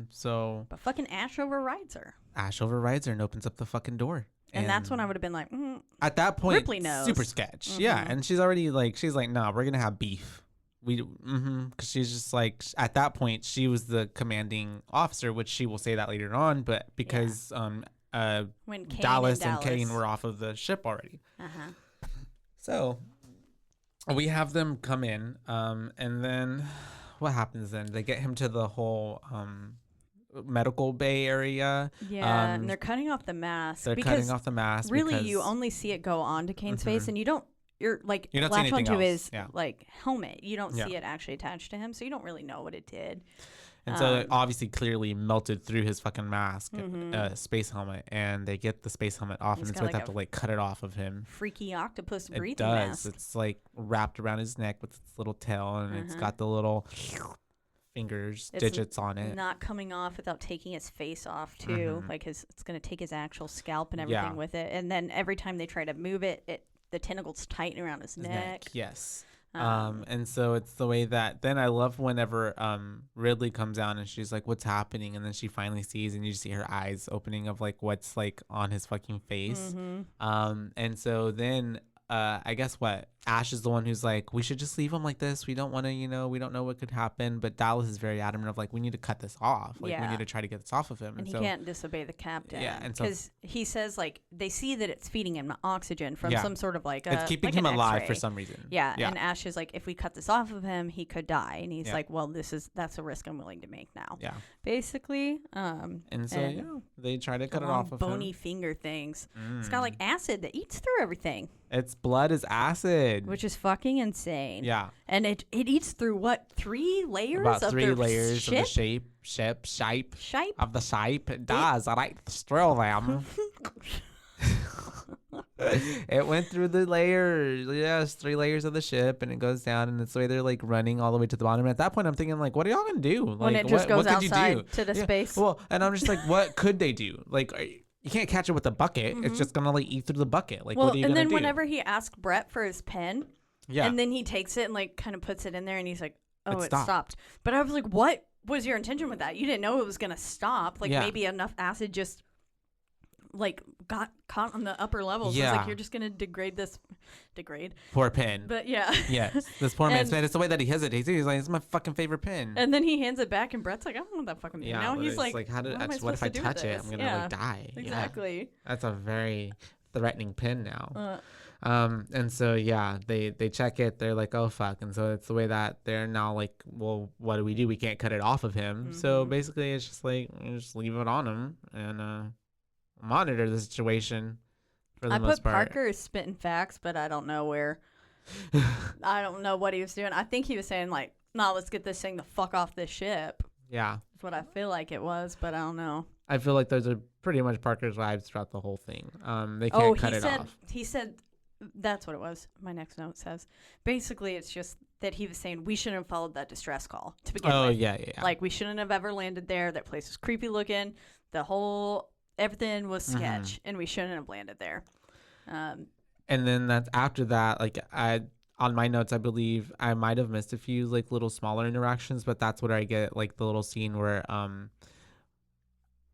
So But fucking Ash overrides her. Ash overrides her and opens up the fucking door. And that's when I would have been like, at that point, Ripley knows. super sketch. Yeah, and she's already like, nah, we're gonna have beef. Because she's just like, at that point, she was the commanding officer, which she will say that later on. But because when Kane Dallas and and Kane were off of the ship already, Uh-huh. so we have them come in, and then what happens then? They get him to the whole medical bay area. Yeah, and they're cutting off the mask. They're because cutting off the mask. really, because you only see it go onto Kane's face, and you're like You don't see latch anything onto else. his Yeah. like helmet. You don't Yeah. see it actually attached to him, so you don't really know what it did. And so it obviously clearly melted through his fucking mask, space helmet, and they get the space helmet off, He's and it's got where they like have to like cut it off of him. Freaky octopus It breathing does. mask. It's like wrapped around his neck with its little tail, and it's got the little fingers, It's digits on it. Not coming off without taking his face off too. Like it's gonna take his actual scalp and everything Yeah. with it. And then every time they try to move it, the tentacles tighten around his neck. Yes. And so it's the way that then I love whenever Ridley comes down and she's like, what's happening? And then she finally sees and you see her eyes opening of like what's like on his fucking face. And so then I guess what Ash is the one who's like, we should just leave him like this. We don't want to, we don't know what could happen. But Dallas is very adamant of like, we need to cut this off. Like we Yeah. need to try to get this off of him. And he so can't disobey the captain. Yeah, and so- because he says like they see that it's feeding him oxygen from Yeah. some sort of like it's keeping like him an alive for X-ray. some reason. Yeah, and Ash is like, if we cut this off of him, he could die. And he's Yeah. like, well, that's a risk I'm willing to make now. Yeah. Basically. And so they try to cut it long off of bony him. finger things. It's got like acid that eats through everything, Its blood is acid. which is fucking insane. Yeah. And it eats through what, 3 layers About of 3 their layers ship? of the shape Shape? of the shape. It does. I like to thrill them. It went through the layers. Yes, 3 layers of the ship, and it goes down, and it's the way they're like running all the way to the bottom. And at that point, I'm thinking like, what are y'all gonna do? Like, When it just goes what could you do? outside to the space. Well, and I'm just like, what could they do? Like, you can't catch it with a bucket. It's just gonna like eat through the bucket. Like, well, what are you and gonna then do? whenever he asked Brett for his pen, Yeah. and then he takes it and like kind of puts it in there, and he's like, "Oh, It it stopped." But I was like, "What was your intention with that? You didn't know it was gonna stop. Like Yeah. maybe enough acid just like got caught on the upper levels. It's Yeah. like you're just gonna degrade. Poor pen. But yeah. Yes, this poor man's And- pen. It's the way that he hesitates. He's like, "It's my fucking favorite pen." And then he hands it back, and Brett's like, "I don't want that fucking pen." yeah, Now but he's it's like, "How did? "What am I What if I supposed to do with touch it? I'm this?" gonna Yeah, like die." Yeah. Exactly. That's a very threatening pin now. Uh, And so yeah, they check it. They're like, "Oh fuck!" And so it's the way that they're now like, "Well, what do? We can't cut it off of him." So Mhm. basically, it's just like just leave it on him and monitor the situation for the I most put part. Parker as spitting facts, but I don't know where. I don't know what he was doing. I think he was saying like, "No, let's get this thing the fuck off this ship." Yeah, That's what I feel like it was, but I don't know. I feel like those are pretty much Parker's vibes throughout the whole thing. They can't cut it off. He said that's what it was. My next note says basically it's just that he was saying we shouldn't have followed that distress call to begin Oh with. yeah. Like we shouldn't have ever landed there. That place was creepy looking. Everything was sketch, and we shouldn't have landed there. And then that's after that, like on my notes, I believe I might have missed a few like little smaller interactions, but that's what I get like the little scene where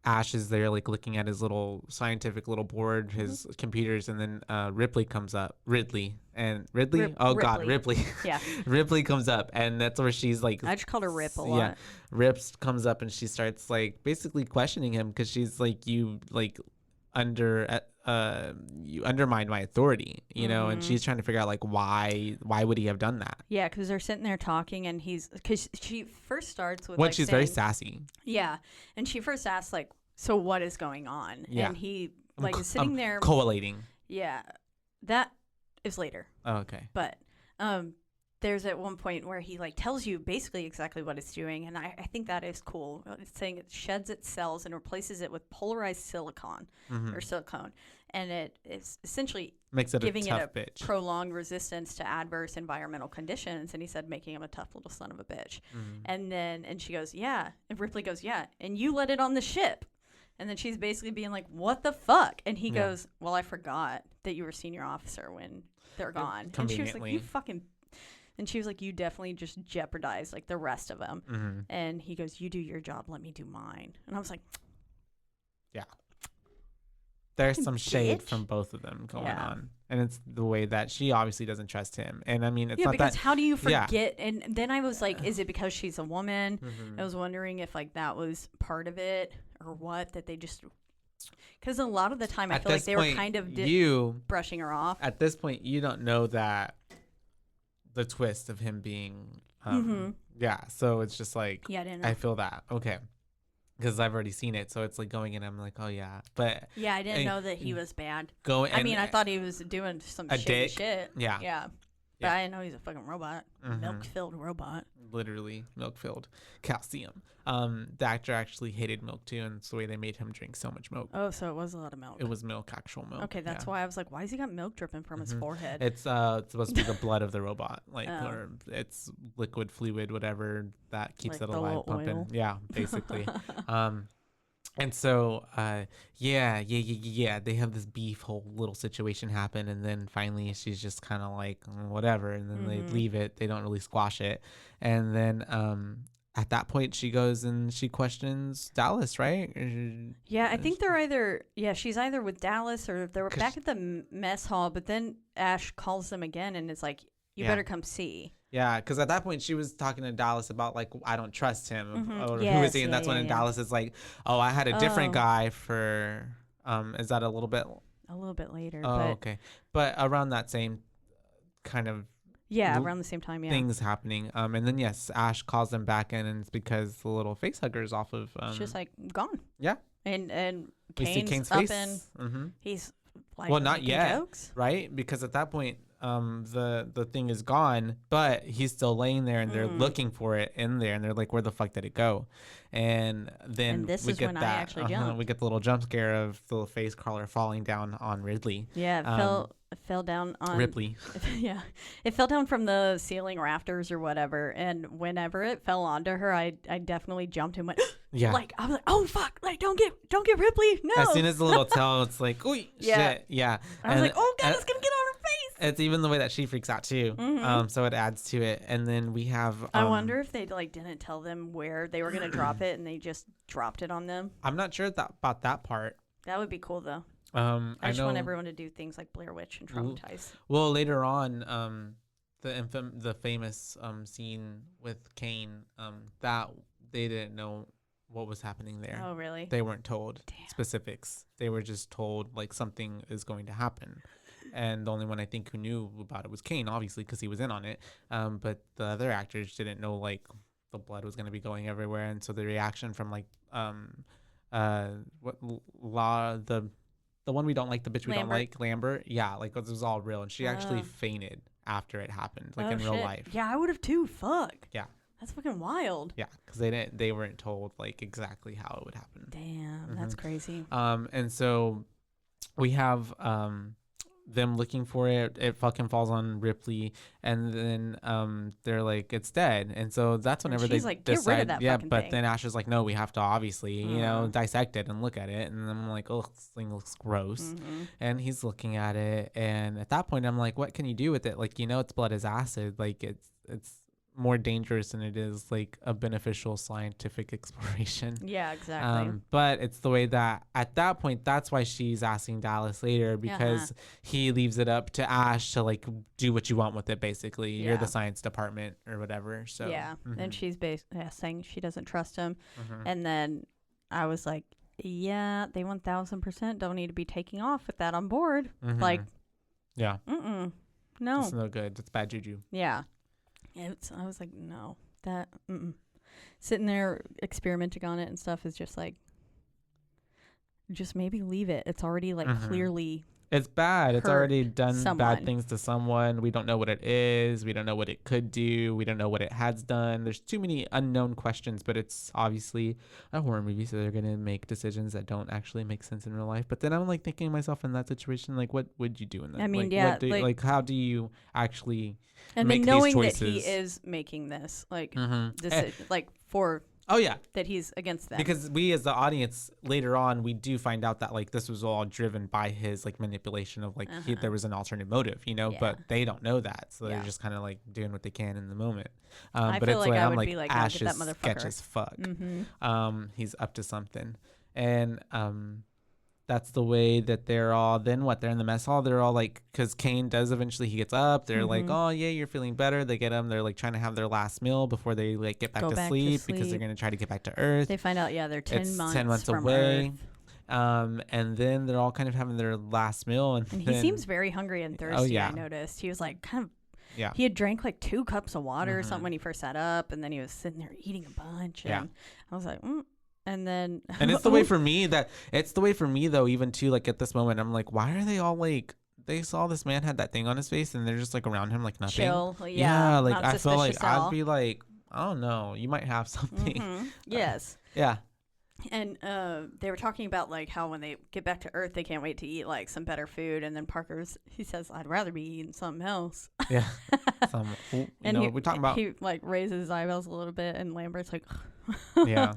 Ash is there like looking at his little scientific little board, his computers, and then Ridley comes up. Ridley. Ripley. Yeah. Ripley comes up, and that's where she's like, I just called her Rip a lot. Rips comes up and she starts like basically questioning him because she's like, you undermined my authority, you know, and she's trying to figure out like why would he have done that? Yeah, because they're sitting there talking, and because she first starts with When like she's saying, very sassy. Yeah, and she first asks like, "So what is going on?" Yeah. And he like is sitting there. Collating. Yeah, that is later. Oh, okay. But there's at one point where he like tells you basically exactly what it's doing, and I think that is cool. It's saying it sheds its cells and replaces it with polarized silicon or silicone, and it is essentially Makes it giving a tough it a bitch. prolonged resistance to adverse environmental conditions. And he said making him a tough little son of a bitch. And she goes, "Yeah," and Ripley goes, "Yeah, and you let it on the ship." And then she's basically being like, "What the fuck?" And he goes, "Well, I forgot that you were senior officer when they're gone." And she was like, "You fucking," and she was like, "You definitely just jeopardized like the rest of them." And he goes, "You do your job, let me do mine." And I was like, Yeah. There's some shade bitch. from both of them going Yeah. on. And it's the way that she obviously doesn't trust him. And I mean, it's yeah, not because that. how do you yeah. forget? And then I was like, is it because she's a woman? I was wondering if like that was part of it or what, that they just, because a lot of the time I At feel like this they were point, kind of brushing her off. At this point, you don't know that the twist of him being, yeah. So it's just like, Yeah, I didn't know. I feel that. Okay. Because I've already seen it. So it's like going in, I'm like, oh yeah. But Yeah, I didn't know that he was bad. going, I mean, I thought he was doing some a shitty dick. shit. Yeah. Yeah. But I didn't know he's a fucking robot. Milk-filled robot. literally milk filled calcium. The actor actually hated milk too, and it's the way they made him drink so much milk. Oh, so it was a lot of milk. It was milk, actual milk. Okay, that's yeah. why I was like, why has he got milk dripping from his forehead? It's supposed to be the blood of the robot, like, Oh. or it's liquid, fluid, whatever that keeps Like it the alive, little pumping. oil? Yeah, basically. And so, yeah, they have this beef whole little situation happen, and then finally she's just kind of like, whatever, and then they leave it. They don't really squash it, and then at that point she goes and she questions Dallas, right? Yeah, I think they're either, she's either with Dallas or they were back at the mess hall, but then Ash calls them again and it's like, you better come see. Yeah, because at that point she was talking to Dallas about like, I don't trust him, or who Yes, is he? And that's when Dallas is like, oh, I had a different guy for. Is that a little bit? A little bit later. Oh, but okay. But around that same kind of around the same time, things happening. And then yes, Ash calls them back in, and it's because the little face hugger is off of. it's just like gone. Yeah. And We see Kane's Kane's up face. and he's like, Well, not making yet, jokes. right? Because at that point, the thing is gone, but he's still laying there, and they're looking for it in there, and they're like, where the fuck did it go? And then And this we is get when I that actually jumped. we get the little jump scare of the face crawler falling down on Ridley. Yeah, it fell down on Ripley. Yeah, it fell down from the ceiling rafters or whatever. And whenever it fell onto her, I definitely jumped and went. Yeah. Like I was like, oh fuck! Like don't get Ripley. No. As soon as the little tail, it's like, ooh, Yeah. shit, yeah. I was like, oh god, it's gonna get on her face. It's even the way that she freaks out too. So it adds to it. And then we have. I wonder if they like didn't tell them where they were gonna drop it, and they just dropped it on them. I'm not sure about that part. That would be cool though. I just know, want everyone to do things like Blair Witch and traumatize. Well, later on, the famous scene with Kane, that they didn't know what was happening there. Oh really? They weren't told Damn. specifics. They were just told like something is going to happen. And the only one I think who knew about it was Kane, obviously, because he was in on it. But the other actors didn't know like the blood was going to be going everywhere, and so the reaction from like the one we don't like, the bitch we don't Lambert. like, Lambert. Yeah, like this was all real, and she actually fainted after it happened, like in real shit. life. Yeah, I would have too. Fuck. Yeah. That's fucking wild. Yeah, because they weren't told like exactly how it would happen. Damn, that's crazy. And so we have them looking for it. It fucking falls on Ripley, and then they're like, it's dead. And so that's whenever she's they like, "Get decide. rid of that yeah, fucking but thing." then Ash is like, no, we have to obviously dissect it and look at it. And I'm like, oh, this thing looks gross. And he's looking at it, and at that point, I'm like, what can you do with it? Like, it's blood is acid. Like it's more dangerous than it is like a beneficial scientific exploration. Yeah, exactly. But it's the way that at that point, that's why she's asking Dallas later, because he leaves it up to Ash to like do what you want with it. Basically, you're the science department or whatever. So yeah, and she's saying she doesn't trust him, and then I was like, yeah, they 1000% don't need to be taking off with that on board. Like, yeah, no, it's no good. It's bad juju. yeah. I was like, no, that sitting there experimenting on it and stuff is just like, just maybe leave it. It's already like clearly. It's bad. It's hurt already done someone. bad things to someone. We don't know what it is. We don't know what it could do. We don't know what it has done. There's too many unknown questions, but it's obviously a horror movie, so they're going to make decisions that don't actually make sense in real life. But then I'm like thinking to myself in that situation, like, what would you do in that? I mean, like, yeah, what do, like how do you actually and make then knowing these that choices? he is making this like Eh. like for Oh, yeah. that he's against that. Because we as the audience later on, we do find out that like this was all driven by his like manipulation of like there was an alternate motive, Yeah. but they don't know that. So Yeah. they're just kind of like doing what they can in the moment. I But feel it's like I I'm would like, be like, no, Ash get that is motherfucker. sketch as fuck. He's up to something. And that's the way that they're all, then what, they're in the mess hall, they're all like, because Kane does eventually, he gets up, they're like, oh yeah, you're feeling better, they get him, they're like trying to have their last meal before they like get back, Go to, back to sleep because they're sleep. going to try to get back to Earth. They find out, they're 10 It's months 10 months from away. Earth. And then they're all kind of having their last meal, and And then, he seems very hungry and thirsty. yeah. I noticed he was like kind of. yeah, He had drank like 2 cups of water or something when he first sat up, and then he was sitting there eating a bunch. And Yeah. I was like, and then. and it's the way for me though, even too, like at this moment, I'm like, why are they all like, they saw this man had that thing on his face, and they're just like around him like nothing. Chill, Yeah, like not I feel like suspicious at all. I'd be like, I don't know, you might have something. Yes. Yeah. And they were talking about like how when they get back to Earth, they can't wait to eat like some better food. And then he says, I'd rather be eating something else. Yeah. And we're talking about. he like raises his eyebrows a little bit, and Lambert's like, Yeah.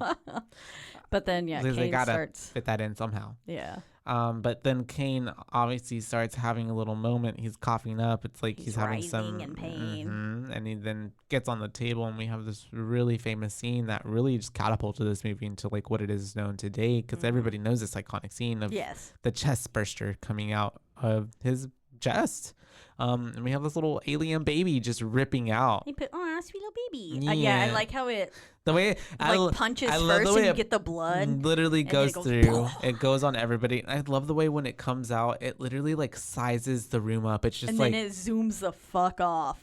But then Because they Kane gotta starts. fit that in somehow. Yeah. But then Kane obviously starts having a little moment. He's coughing up. It's like he's having some writhing in pain. And he then gets on the table, and we have this really famous scene that really just catapulted this movie into like what it is known today, because everybody knows this iconic scene of Yes. the chest burster coming out of his chest. And we have this little alien baby just ripping out. He put, oh, sweet little baby. Yeah. Yeah, I like how it The way punches I love first the way and you it get the blood. literally then goes it goes through. It goes on everybody. I love the way when it comes out, it literally like sizes the room up. It's just And like then it zooms the fuck off.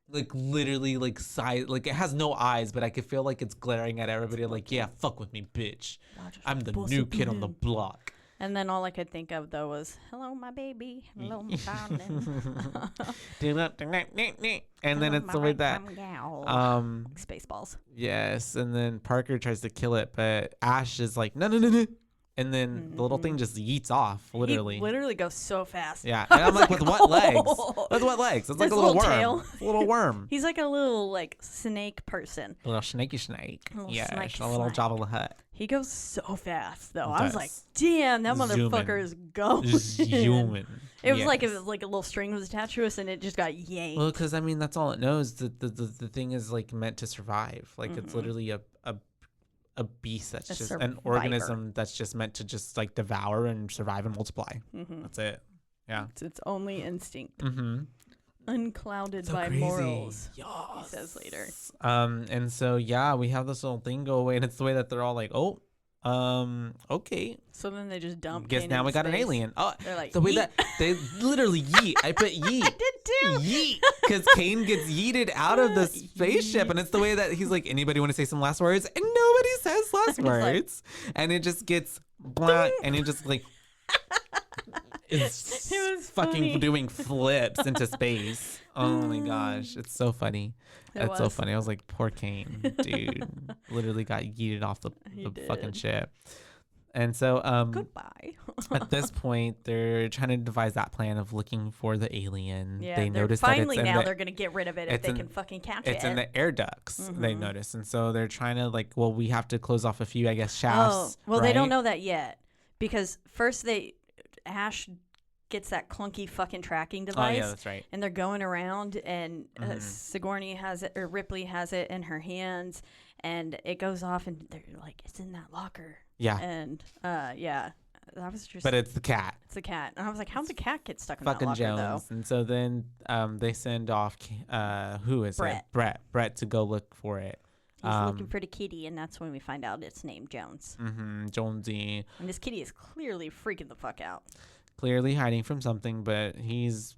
like literally like size, like it has no eyes, but I could feel like it's glaring at everybody like, yeah, fuck with me, bitch. I'm the new kid on the block. And then all I could think of though was, "Hello, my baby. Hello, my darling." And then it's the way that Spaceballs. yes, and then Parker tries to kill it, but Ash is like, no, no, no, no. And then the little thing just yeets off, literally. He literally goes so fast. Yeah, and I'm like, with what legs? With what legs? It's like His a little worm. tail. A little worm. He's like a little like snake person. A little snaky snake. Yeah, snaky a little snake. Jabba the Hutt. He goes so fast though. He I was does. like, damn, that Zooming. motherfucker is going. Human. It was like Yes. it was like a little string was attached to us and it just got yanked. Well, because I mean, that's all it knows. The thing is like meant to survive. Like it's literally a beast that's A just survivor. an organism that's just meant to just like devour and survive and multiply. That's it. Yeah. It's its only instinct, Mm-hmm. unclouded So by crazy. morals. He says later. And so yeah, we have this little thing go away, and it's the way that they're all like, oh, okay. So then they just dump. Guess Kane now into we got an space. alien. Oh, They're like, the way "Yeet." that they literally yeet. I put yeet. I did too. Yeet, because Kane gets yeeted out of the spaceship, and it's the way that he's like, anybody want to say some last words? And nobody says last like- words, and it just gets blah, and it just like it's It was fucking funny. doing flips into space. Oh my gosh, it's so funny. It That's so was. funny. I was like, poor Kane, dude, literally got yeeted off the He fucking did. ship. And so Goodbye. at this point, they're trying to devise that plan of looking for the alien. Yeah, They they're notice finally that it's in now the, they're gonna get rid of it if it's they in- can fucking catch it's it. in the air ducts. They Mm-hmm. notice, and so they're trying to like, well, we have to close off a few, I guess, Oh, shafts. well, they don't right? know that yet because first Ash gets that clunky fucking tracking Oh device. yeah, that's right. And they're going around, and Mm-hmm. Sigourney has it, or Ripley has it in her hands, and it goes off, and they're like, "It's in that locker." Yeah, And yeah, that was just. but it's the cat, it's a cat, and I was like, "How'd the cat get stuck in that fucking locker, Jones. And so then they send off who is Brett. it? Brett to go look for it. though?" He's looking for the kitty, and that's when we find out it's named Jones. Jonesy And this kitty is clearly freaking the fuck out. clearly hiding from something, but he's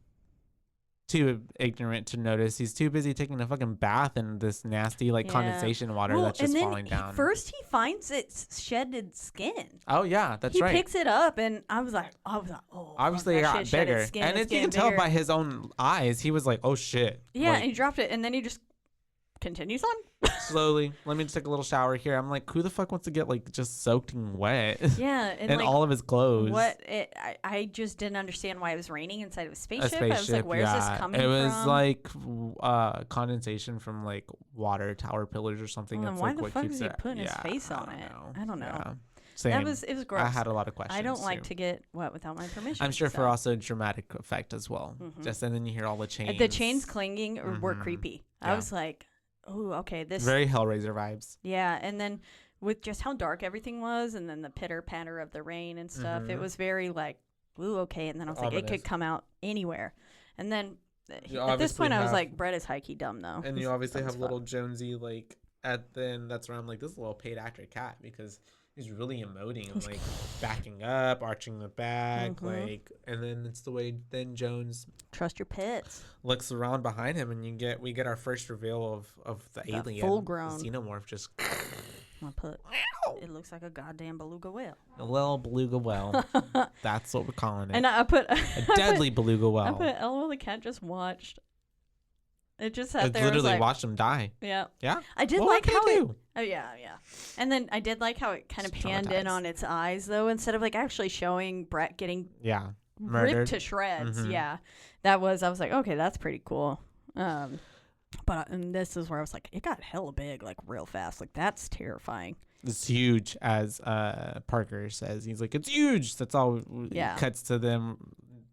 too ignorant to notice. He's too busy taking a fucking bath in this nasty like Yeah. condensation water Well, that's just and then falling down. first he finds its shedded skin. Oh yeah, that's He right. picks it up, and I was like, oh, fuck, Obviously, it that got shit shedded bigger, skin, and it's you can getting tell bigger. by his own eyes. He was like, "Oh shit!" Yeah, Like, and he dropped it, and then he just continues on. slowly. Let me just take a little shower here. I'm like, who the fuck wants to get like just soaked and wet? Yeah, and and like, all of his clothes. I just didn't understand why it was raining inside of a A spaceship. spaceship. I was like, where's yeah. this coming It was from? like condensation from like water tower pillars or something. Well, then That's why like the what fuck keeps is he it. putting his Yeah, face on it? I don't know. Yeah. Same. it was gross. I had a lot of questions. I don't like too. to get wet without my permission. I'm sure so. for also dramatic effect as well. Just and then you hear all the chains. The chains clinging were Mhm. creepy. I Yeah. was like, oh, okay, this. Very Hellraiser vibes. Yeah, and then with just how dark everything was, and then the pitter patter of the rain and stuff, it Mhm. was very like, ooh, okay. And then I was like, it Ominous. could come out anywhere. And then You at this obviously point, I was have- like, Brett is high key dumb though. And He's you obviously dumb as have fuck. little Jonesy like at then that's where I'm like, this is a little paid actor cat because he's really emoting and like backing up, arching the back, Mhm. like, and then it's the way then Jones Trust your pets. looks around behind him, and we get our first reveal of the The alien, full-grown. the xenomorph, just I put. It looks like a goddamn beluga whale. a little beluga whale. That's what we're calling it. And I put A deadly beluga I whale. put LOL the cat just watched. It just sat It there. I was literally like, watched him die. yeah. Yeah. I did Well, like what how can you it. do? Oh yeah, yeah. And then I did like how it kind of It's panned in traumatized. on its eyes though, instead of like actually showing Brett getting Yeah. ripped Murdered. to shreds. Mhm. Yeah, I was like, okay, that's pretty cool. But and this is where I was like, it got hella big, like real fast. Like that's terrifying. It's huge, as Parker says. He's like, it's huge. That's all. Yeah. It cuts to them.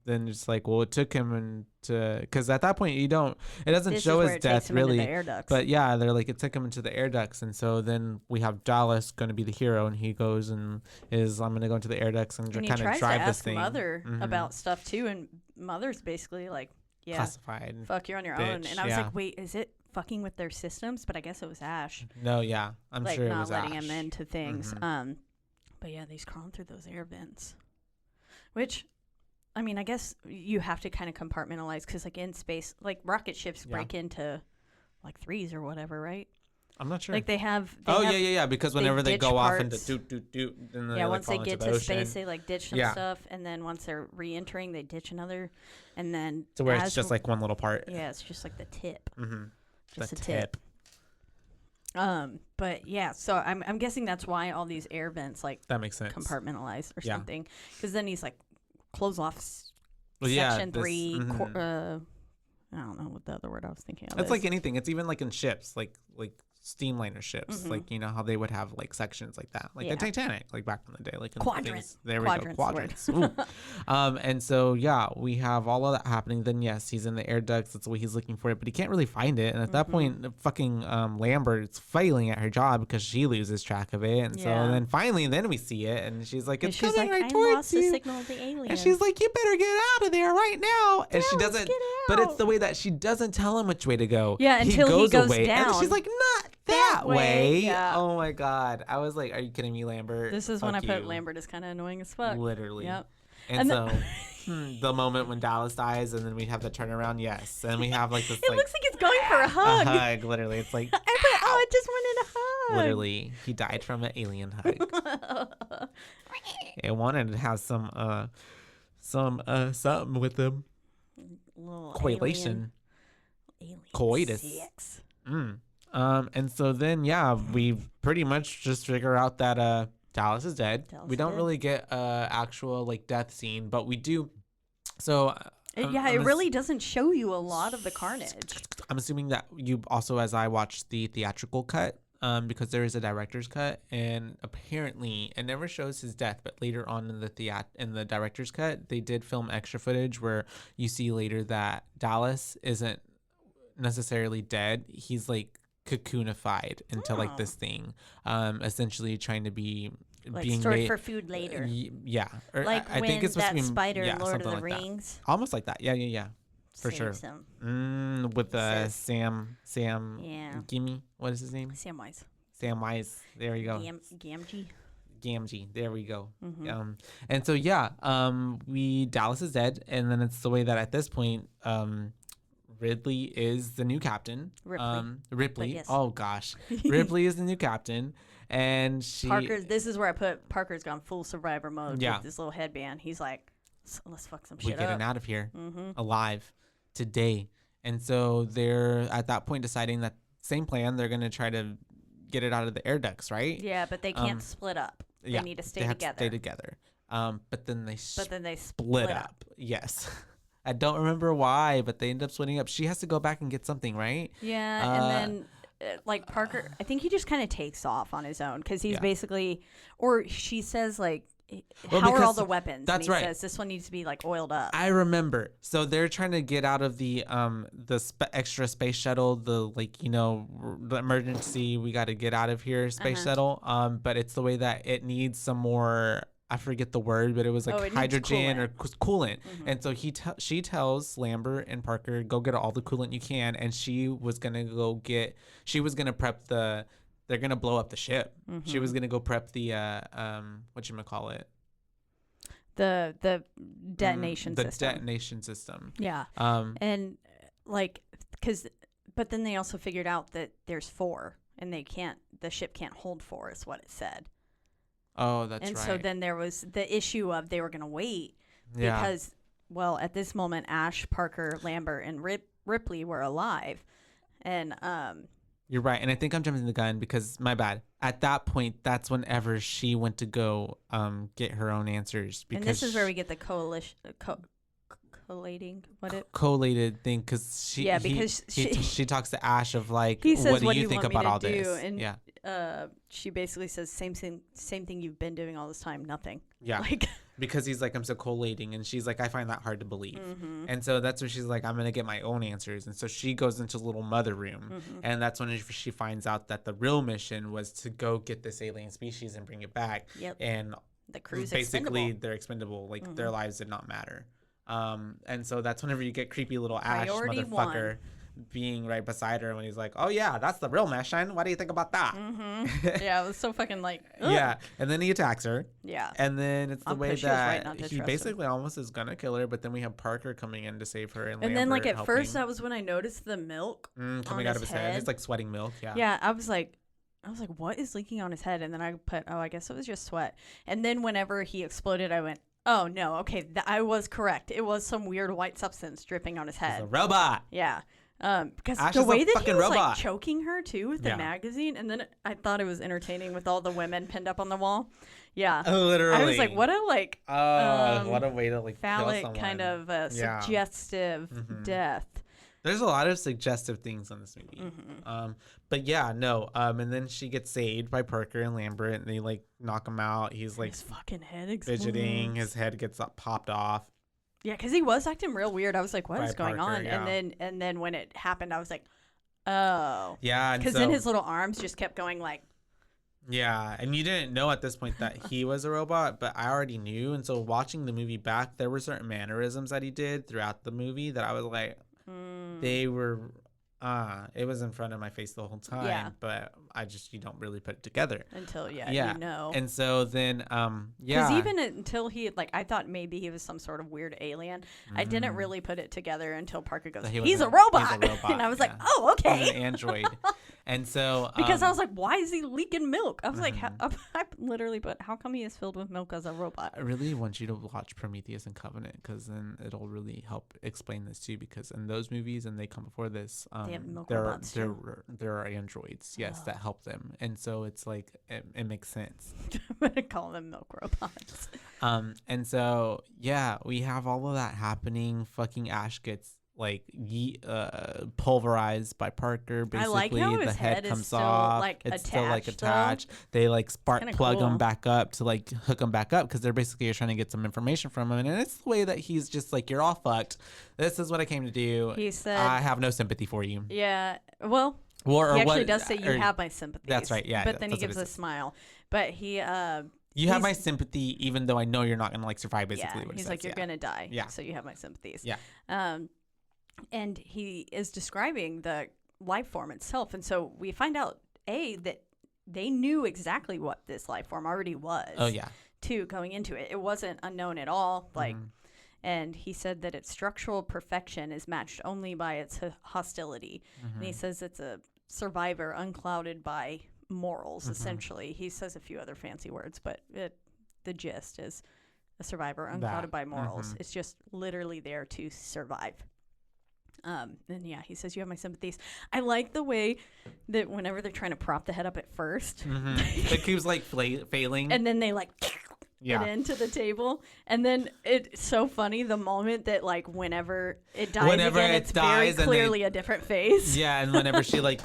Then it's like, well, it took him because at that point it doesn't This show is where his it takes death him into really. the air ducts. But yeah, they're like, it took him into the air ducts, and so then we have Dallas going to be the hero, and he goes and I'm going to go into the air ducts and, and he kind of tries to drive this ask thing. Mother Mhm. about stuff too, and Mother's basically like, yeah, Classified. fuck, you're on your own. Bitch, And I was yeah. like, wait, is it fucking with their systems? But I guess it was Ash. No, yeah, I'm like sure it not was letting Ash. him into things. Mhm. But yeah, he's crawling through those air vents, which, I mean, I guess you have to kind of compartmentalize because, like in space, like rocket ships Yeah. break into like threes or whatever, right? I'm not sure. Like they have. Yeah. Because whenever they ditch go off parts. into doot, and then once fall they get into the to space, ocean. they like ditch some stuff, and then once they're re-entering, they ditch another, and then So where it's just like one little part. Yeah, it's just like the tip. Mm-hmm. Just a tip. But yeah, so I'm guessing that's why all these air vents like that makes sense. Compartmentalized or something, because then he's like close off Well, section 3. I don't know what the other word I was thinking of. It's like anything. It's even like in ships, like steamliner ships, like you know how they would have like sections like that, like the Titanic, like back in the day, like in quadrants. There we go, quadrants. And so we have all of that happening. Then yes, he's in the air ducts. That's what he's looking for, but he can't really find it. And at that point, fucking Lambert's failing at her job because she loses track of it. And so then finally, then we see it, and she's like, "It's coming right towards I lost you." the signal of the alien. And she's like, "You better get out of there right now." And she doesn't. But it's the way that she doesn't tell him which way to go. Yeah, until he goes away, down. and she's like, "Not that way." Yeah. Oh my god. I was like, "Are you kidding me, Lambert?" This is when I put Lambert as kind of annoying as fuck. Literally. Yep. And so the moment when Dallas dies, and then we have the turnaround. Yes, and we have like this. It looks like it's going for a hug. A hug. Literally, it's like. I just wanted a hug. Literally, he died from an alien hug. It wanted to have some something with him. Coalition. Coitus. Sex. And so then we pretty much just figure out that Dallas is dead. We don't really get actual like death scene, but we do. So it really doesn't show you a lot of the carnage. I'm assuming that you also, as I watched the theatrical cut, because there is a director's cut, and apparently it never shows his death, but later on in the director's cut, they did film extra footage where you see later that Dallas isn't necessarily dead. He's like cocoonified into like this thing, essentially trying to be like being stored made for food later. Yeah, or like I think it's supposed that to be spider in Lord of the like Rings. that. Almost like that. Yeah. For sure. With Sam. Yeah. Gimme. What is his name? Samwise. There we go. Gamgee. There we go. And so Dallas is dead, and then it's the way that at this point, Ridley is the new captain. Ripley. Yes. Oh gosh, Ripley is the new captain, and This is where I put Parker's gone full survivor mode with this little headband. He's like, let's fuck some shit up. We're getting out of here alive today. And so they're at that point deciding that same plan. They're gonna try to get it out of the air ducts, right? Yeah, but they can't split up. They need to stay together. Stay together. But then they split up. Yes. I don't remember why, but they end up splitting up. She has to go back and get something, right? Yeah, and then like Parker, I think he just kind of takes off on his own because he's basically, or she says like, how are all the weapons? That's and he right. says this one needs to be like oiled up. I remember. So they're trying to get out of the extra space shuttle, the the emergency. We got to get out of here space shuttle. But it's the way that it needs some more. I forget the word, but it was like hydrogen or coolant. And so she tells Lambert and Parker, go get all the coolant you can. And she was going to prep they're going to blow up the ship. She was going to go prep the, whatchamacallit? The detonation system. The detonation system. Yeah. And like, but then they also figured out that there's 4 and the ship can't hold 4 is what it said. Oh, that's right. And so then there was the issue of they were going to wait because, well, at this moment, Ash, Parker, Lambert, and Ripley were alive. And you're right. And I think I'm jumping the gun because, my bad, at that point, that's whenever she went to go get her own answers. And this is where we get the collating, collated thing, because she talks to Ash of like, he says, what do you think about all this? And she basically says same thing you've been doing all this time, nothing. Yeah, because he's like, I'm so collating, and she's like, I find that hard to believe. And so that's where she's like, I'm gonna get my own answers. And so she goes into the little mother room, and that's when she finds out that the real mission was to go get this alien species and bring it back. And the crew's basically they're expendable, like their lives did not matter. And so that's whenever you get creepy little Ash motherfucker being right beside her when he's like, "Oh yeah, that's the real mission. What do you think about that?" Yeah, it was so fucking like. Ugh. Yeah, and then he attacks her. Yeah. And then it's the Because way she was right not that to he trust basically almost is gonna kill her, but then we have Parker coming in to save her, and And then like Lambert at first, helping. that was when I noticed the milk Coming on out of his head. It's like sweating milk. Yeah. Yeah, I was like, what is leaking on his head? And then I put, oh, I guess it was just sweat. And then whenever he exploded, I went, oh no, okay, I was correct. It was some weird white substance dripping on his He's a head. robot. Yeah. Because Ash the is a way that he fucking was robot. like choking her too with the Yeah. magazine, and then I thought it was entertaining with all the women pinned up on the wall. Yeah. Literally. I was like, what a like what a way to like kill phallic someone. kind of Yeah. suggestive death. There's a lot of suggestive things on this movie. But yeah, no. And then she gets saved by Parker and Lambert, and they like knock him out. He's like His fucking head explodes. fidgeting. His head gets popped off. Yeah, because he was acting real weird. I was like, what By is going Parker, on? yeah. And then when it happened, I was like, oh. Yeah, Because then his little arms just kept going like. Yeah, and you didn't know at this point that he was a robot, but I already knew. And so watching the movie back, there were certain mannerisms that he did throughout the movie that I was like, they were, it was in front of my face the whole time. Yeah. But you don't really put it together. Until, you know. And so then, Because yeah. even until he, like, I thought maybe he was some sort of weird alien. I didn't really put it together until Parker goes, That he's a wasn't- robot. he's a robot, And I was yeah. like, oh, He's okay. an android. And so. Because I was like, why is he leaking milk? I was like, I literally put, how come he is filled with milk as a robot? I really want you to watch Prometheus and Covenant, because then it'll really help explain this too. Because in those movies, and they come before this, They have milk there robots too. are androids, yes, that help them, and so it's like it makes sense. I'm going to call them milk robots. And so yeah, we have all of that happening. Fucking Ash gets like pulverized by Parker. Basically, I like how the his head head is comes still, off. like, It's still like attached, though. attached. They like spark Kinda plug him cool. back up to like hook him back up, because they're basically trying to get some information from him. And it's the way that he's just like, you're all fucked. This is what I came to do. He said, I have no sympathy for you. yeah, well, Or he actually what- does say you or- have my sympathies. That's right, yeah, But then he that's what gives it a says. smile. But he, You have he's- my sympathy, even though I know you're not gonna like survive. Basically, yeah, what he's it like, says, you're yeah. gonna die. Yeah. So you have my sympathies. Yeah. And he is describing the life form itself, and so we find out that they knew exactly what this life form already was. Oh yeah. Too, going into it, it wasn't unknown at all. Like, and he said that its structural perfection is matched only by its hostility, and he says it's a survivor unclouded by morals. Essentially, he says a few other fancy words, but the gist is a survivor unclouded by morals. It's just literally there to survive. And yeah, he says, you have my sympathies. I like the way that whenever they're trying to prop the head up at first, It keeps like failing. and then they like Yeah. it into the table, and then it's so funny the moment that like whenever it dies Whenever again, it it's dies very and they- clearly a different face. Yeah, and whenever she like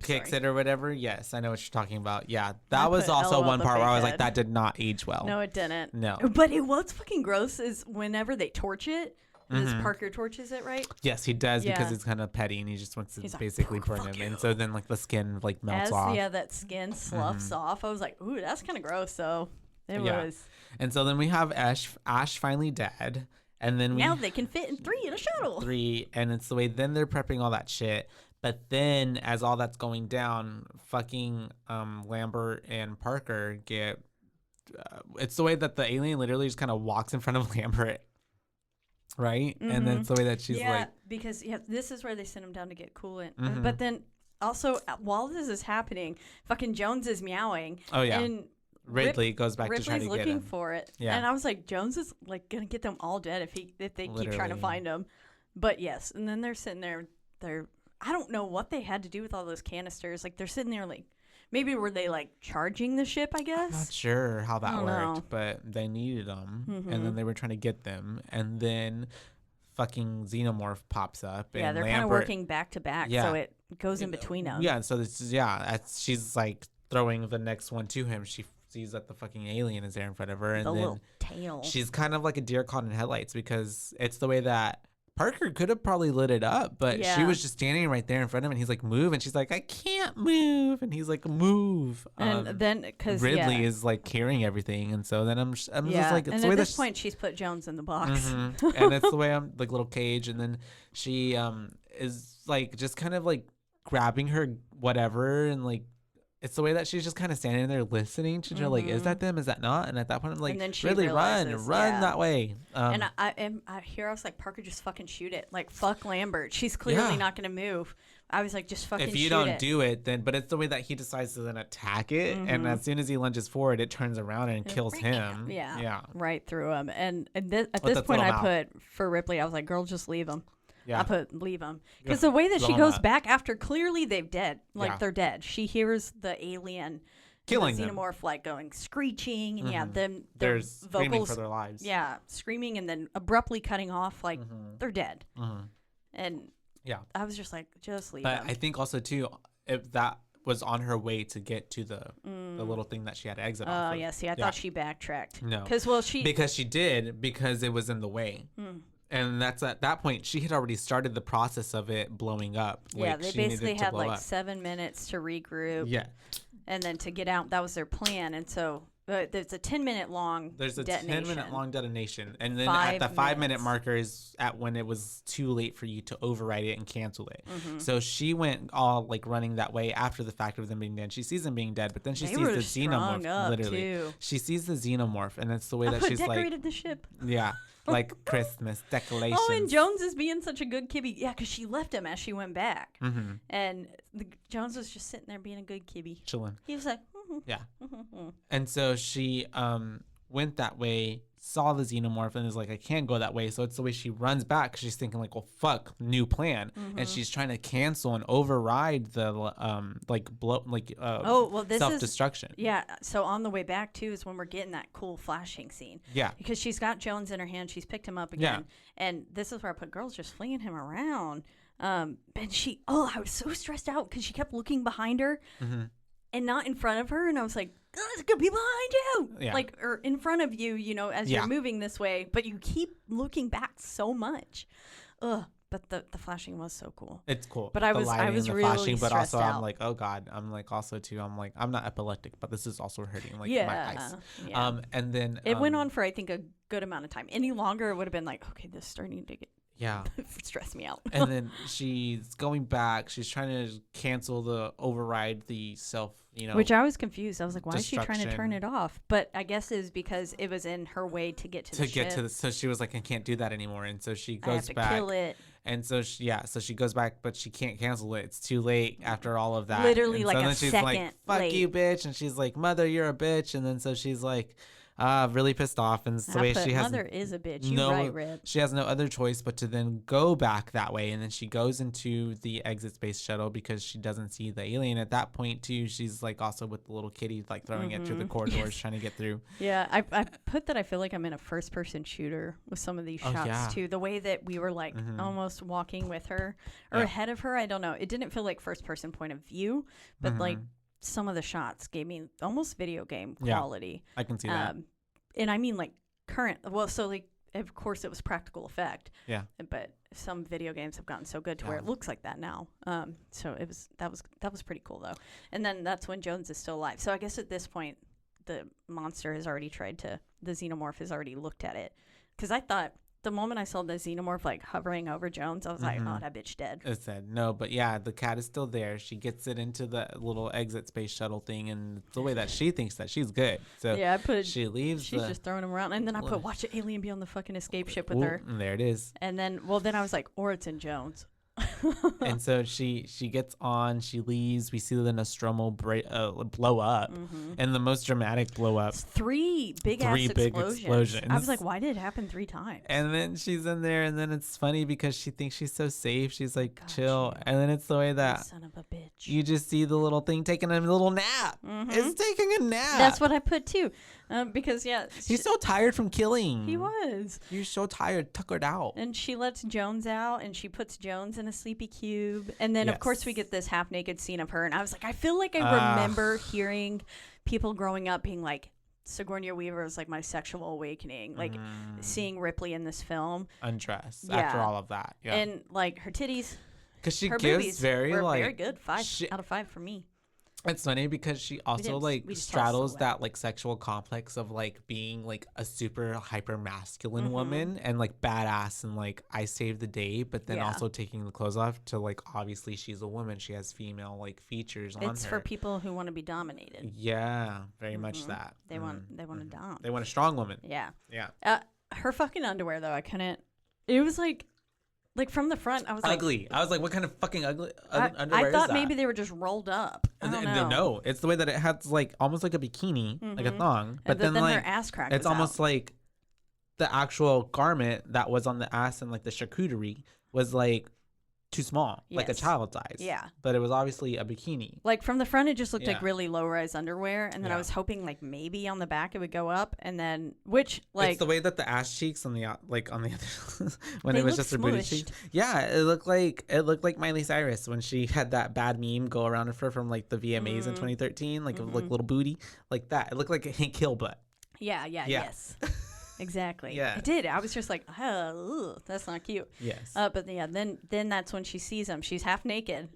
kicks sorry. it or whatever, yes, I know what you're talking about. Yeah, that I was put also LOL one the part where I was fake like, head. that did not age well. No, it didn't. No. But what's fucking gross is whenever they torch it, this Parker torches it, right? Yes, he does, because Yeah. it's kind of petty, and he just wants to He's like, basically burn "Fuck him. And you." so then like the skin like melts As off. that skin sloughs off, I was like, ooh, that's kind of gross. So it Yeah. was. And so then we have Ash finally dead, and then we Now they can fit in 3 in a shuttle. 3, and it's the way then they're prepping all that shit. But then as all that's going down, fucking Lambert and Parker get it's the way that the alien literally just kind of walks in front of Lambert, right? And then it's the way that she's like, because this is where they send him down to get coolant. Mm-hmm. But then also while this is happening, fucking Jones is meowing. Oh, yeah. And Ridley goes back to try Ripley's to get looking him. for it. Yeah. And I was like, Jones is like gonna get them all dead if they keep trying to Literally. find him. But yes, and then they're sitting there. I don't know what they had to do with all those canisters. Like they're sitting there like. Maybe were they like charging the ship, I guess? Not sure how that don't worked, know. but they needed them, and then they were trying to get them, and then fucking Xenomorph pops up. Yeah, and they're kind of Lambert- working back to back, Yeah. so it goes in between them. Yeah, so this is she's like throwing the next one to him. She sees that the fucking alien is there in front of her, and The then little tail. she's kind of like a deer caught in headlights, because it's the way that Parker could have probably lit it up, but she Yeah. was just standing right there in front of him, and he's like, move, and she's like, I can't move, and he's like, move. And then, because Ridley is like carrying everything, and so then I'm just like, it's and the way at that this point, she's put Jones in the box. and it's the way I'm like little cage, and then she is like just kind of like grabbing her whatever, and like it's the way that she's just kind of standing there listening to her, like, is that them? Is that not? And at that point, I'm like, And then she really realizes, run that way. And I was like, Parker, just fucking shoot it. Like, fuck Lambert. She's clearly not going to move. I was like, just fucking shoot it. If you don't do it, then, but it's the way that he decides to then attack it. And as soon as he lunges forward, it turns around and kills him. Yeah. Right through him. And at this point, I put, for Ripley, I was like, girl, just leave him. Yeah. I put leave him. Because the way that she goes back after, clearly they've dead. Like, they're dead. She hears the alien killing the them. Xenomorph, like, going screeching. And their they're screaming vocals for their lives. Yeah, screaming and then abruptly cutting off. Like, they're dead. And I was just like, just leave them. I think also, too, if that was on her way to get to the little thing that she had to exit off of. Oh, yeah. See, I thought she backtracked. No. Because she did, because it was in the way. And that's at that point, she had already started the process of it blowing up. Yeah, they basically had like 7 minutes to regroup. Yeah. And then to get out, that was their plan. And so there's a 10-minute long detonation. 10-minute long detonation. And then at the 5-minute marker is at when it was too late for you to override it and cancel it. So she went all like running that way after the fact of them being dead. She sees them being dead, but then she sees the xenomorph. Literally. Too. She sees the xenomorph, and it's the way that she's decorated the ship. Yeah. Like Christmas decorations. Oh, and Jones is being such a good kibby. Yeah, because she left him as she went back. And Jones was just sitting there being a good kibby. Chilling. He was like, yeah. And so she went that way, saw the xenomorph, and is like, I can't go that way. So it's the way she runs back. She's thinking like, well, fuck, new plan. And she's trying to cancel and override the self-destruction. Yeah. So on the way back too is when we're getting that cool flashing scene. Yeah. Because she's got Jones in her hand. She's picked him up again. Yeah. And this is where I put girls just flinging him around. And I was so stressed out because she kept looking behind her and not in front of her. And I was like, there's gonna be behind you, like, or in front of you, as you're moving this way, but you keep looking back so much. But the flashing was so cool. It's cool. But I was really flashing, but also out. I'm like, oh god, I'm like also too, I'm like, I'm not epileptic, but this is also hurting like my eyes. Yeah. And then it went on for I think a good amount of time. Any longer, it would have been like, okay, this is starting to get stress me out. And then she's going back. She's trying to override the self. Which I was confused. I was like, why is she trying to turn it off? But I guess it was because it was in her way to get to the ship. So she was like, I can't do that anymore. And so she goes back. I have to kill it. And so she goes back, but she can't cancel it. It's too late after all of that. Literally, and like so then a she's second like, fuck late. you, bitch. And she's like, mother, you're a bitch. And then so she's like, really pissed off, and the way she has mother is a bitch. You're right, Rip. She has no other choice but to then go back that way, and then she goes into the exit space shuttle because she doesn't see the alien at that point too. She's like also with the little kitty like throwing it through the corridors trying to get through. Yeah, I put that I feel like I'm in a first person shooter with some of these shots too. The way that we were like almost walking with her or ahead of her. I don't know. It didn't feel like first person point of view, but like some of the shots gave me almost video game quality. I can see that. And I mean like current. Well, so like of course it was practical effect. Yeah. But some video games have gotten so good to where it looks like that now. So that was pretty cool though. And then that's when Jones is still alive. So I guess at this point the monster has already the xenomorph has already looked at it. Because I thought the moment I saw the xenomorph like hovering over Jones, I was like, oh, that bitch dead. It's dead. No, but yeah, the cat is still there. She gets it into the little exit space shuttle thing, and the way that she thinks that she's good. So yeah, I put she leaves. She's just throwing him around, and then I put watch an alien be on the fucking escape ship with her. And there it is. And then I was like, or it's in Jones. And so she gets on, she leaves. We see the Nostromo blow up, and the most dramatic blow up. Three big explosions. I was like, why did it happen 3 times? And then she's in there, and then it's funny because she thinks she's so safe. She's like, chill. And then it's the way that son of a bitch. You just see the little thing taking a little nap. It's taking a nap. That's what I put too. Because he's so tired from killing. He was. You're so tired, tuckered out. And she lets Jones out, and she puts Jones in a sleepy cube. And then of course we get this half naked scene of her, and I was like, I feel like I remember hearing people growing up being like, Sigourney Weaver was like my sexual awakening, like seeing Ripley in this film undress after all of that, and like her titties, because she her gives very were like very good 5 out of 5 for me. It's funny because she also we just saw straddles silhouette. that like sexual complex of like being like a super hyper masculine woman and like badass and like I saved the day, but then Yeah. also taking the clothes off to like obviously she's a woman, she has female like features on It's her. for people who want to be dominated. Yeah, very much that. They want a dom. They want a strong woman. Yeah. Yeah. Her fucking underwear though, I couldn't. It was like from the front, I was like, Ugly. I was like, what kind of fucking ugly I underwear thought is that? maybe they were just rolled up. I don't know. No, it's the way that it has like almost like a bikini, like a thong, but And then like her ass crack. it's was almost out. like the actual garment that was on the ass and like the charcuterie was like too small, like a Yes. child size. Yeah. But it was obviously a bikini. Like from the front, it just looked Yeah. like really low rise underwear, and then I Yeah. was hoping like maybe on the back it would go up, and then which like it's the way that the ass cheeks on the like on the other when They it was look just her booty cheeks. smooshed. Yeah, it looked like Miley Cyrus when she had that bad meme go around of her from like the VMAs in 2013, like of like little booty like that. It looked like a Hank Hill butt. yeah, Yeah. yes, exactly. Yeah. It did. I was just like, oh, ugh, that's not cute. Yes. But yeah, then that's when she sees him. She's half naked.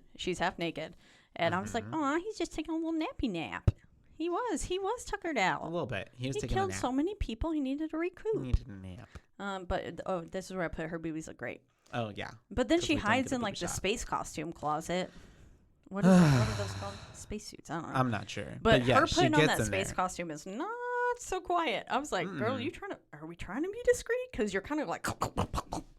And I was like, oh, he's just taking a little nappy nap. He was tuckered out. A little bit. He was He taking a killed nap. so many people. He needed to recoup. He needed a nap. But this is where I put her boobies look great. Oh yeah. But then 'Cause she we don't hides get a in like booby the shot. space costume closet. What are those called? Spacesuits. I don't know. I'm not sure. But yeah, her she putting on gets that in space there. costume is not so quiet. I was like, girl, are we trying to be discreet? Because you're kind of like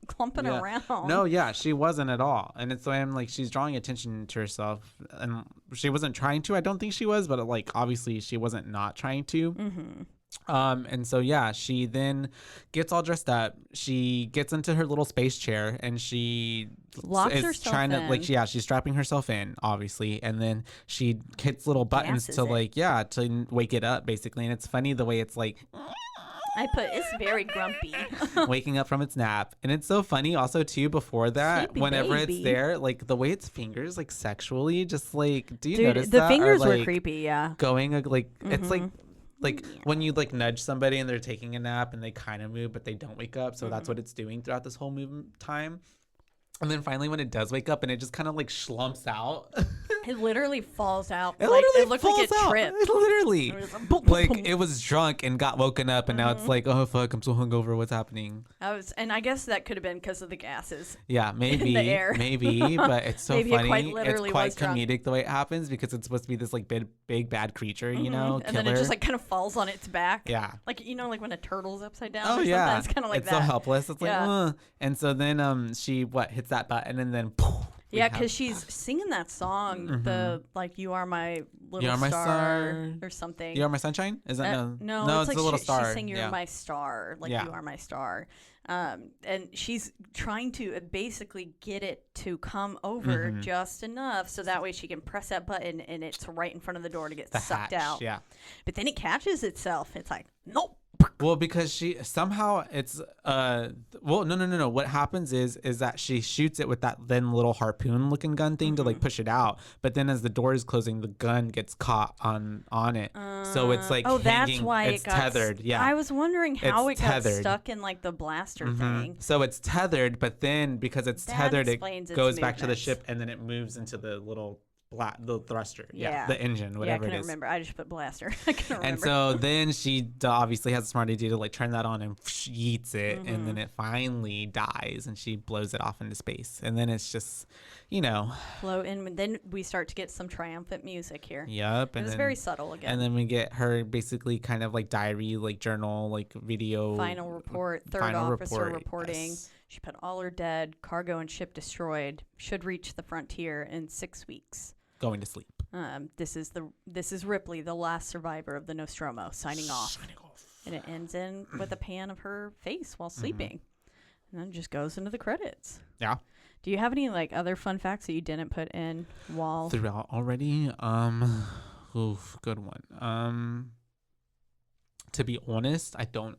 clumping Yeah. around. No, yeah, she wasn't at all. And it's why I'm like, she's drawing attention to herself. And she wasn't trying to. I don't think she was, but like, obviously, she wasn't not trying to. Mm-hmm. And so, yeah, she then gets all dressed up. She gets into her little space chair and she Locks is herself trying to, in. like, yeah, she's strapping herself in, obviously. And then she hits little buttons Gasses to, it. like, yeah, to wake it up, basically. And it's funny the way it's like, I put it's very grumpy. waking up from its nap. And it's so funny also too before that, Sleepy whenever baby. it's there, like the way its fingers like sexually just like, do you Dude, notice the that? fingers Are, were like, creepy. Yeah. going like it's Mm-hmm. like when you like nudge somebody and they're taking a nap and they kind of move but they don't wake up, so that's Mm-hmm. what it's doing throughout this whole movement time. And then finally when it does wake up and it just kind of like slumps out. It literally falls out. It Like literally it looked like it falls out. tripped. It literally. It was like, boom, boom, Like boom. it was drunk and got woken up and now it's like, oh fuck, I'm so hungover. What's happening? And I guess that could have been because of the gases. Yeah, maybe, air. maybe, but it's so Maybe it funny. quite literally It's quite was drunk. comedic the way it happens because it's supposed to be this like big bad creature, you know, And killer. then it just like kind of falls on its back. yeah. Like like when a turtle's upside down. Oh or yeah, something. It's kind of like it's that. so helpless. It's like, Yeah. And so then she hits that button and then poof, we Yeah, have- because she's singing that song, the like "You Are My Little You're my Star" star. or something. You Are My Sunshine? Is that No, it's like the little she's star. saying "You're yeah. my star," like Yeah. "You Are my star," and she's trying to basically get it to come over Mm-hmm. just enough so that way she can press that button and it's right in front of the door to get the sucked hatch, out. Yeah. But then it catches itself. It's like, nope. Well, because she somehow it's well no. What happens is that she shoots it with that then little harpoon looking gun thing to like push it out. But then as the door is closing, the gun gets caught on it. So it's like Oh, that's hanging, why it's it got tethered. Yeah. I was wondering how It's it got tethered. stuck in like the blaster Mhm. thing. So it's tethered, but then because it's That tethered, it explains its goes back to the movements. ship and then it moves into the little the thruster. Yeah. The engine, Yeah, I whatever it couldn't is. remember. I just put blaster. I couldn't remember. And so then she obviously has a smart idea to like turn that on and yeets it, and Mm-hmm. then it finally dies, and she blows it off into space, and then it's just, float in. Then we start to get some triumphant music here. yup. It And was then, very subtle again. and then we get her basically kind of like diary, like journal, like video. Final report, third final officer report, reporting. yes. She put all her dead, cargo and ship destroyed. Should reach the frontier in 6 weeks. Going to sleep. This is Ripley, the last survivor of the Nostromo, signing off. And it ends in with a pan of her face while sleeping, and then it just goes into the credits. Yeah. Do you have any like other fun facts that you didn't put in while? Throughout already. Oof, good one. To be honest, I don't.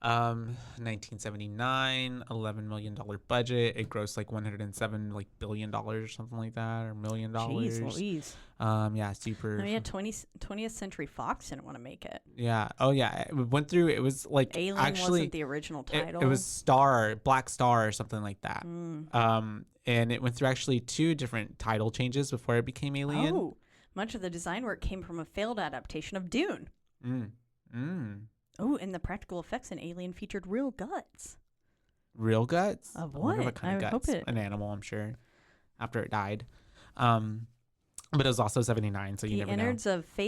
1979, $11 million budget. It grossed like $107 billion or something like that, or $1 million. Jeez Louise. Yeah, super. I mean, 20th Century Fox didn't want to make it. Yeah. Oh yeah. It went through. It was like Alien actually wasn't the original it, title. it was Black Star or something like that. And it went through actually 2 different title changes before it became Alien. Oh, Much of the design work came from a failed adaptation of Dune. Oh, and the practical effects in Alien featured real guts. Real guts? Of I wonder what? kind of I hope guts? it- An animal, I'm sure, after it died. But it was also 79, so you The never know. innards of the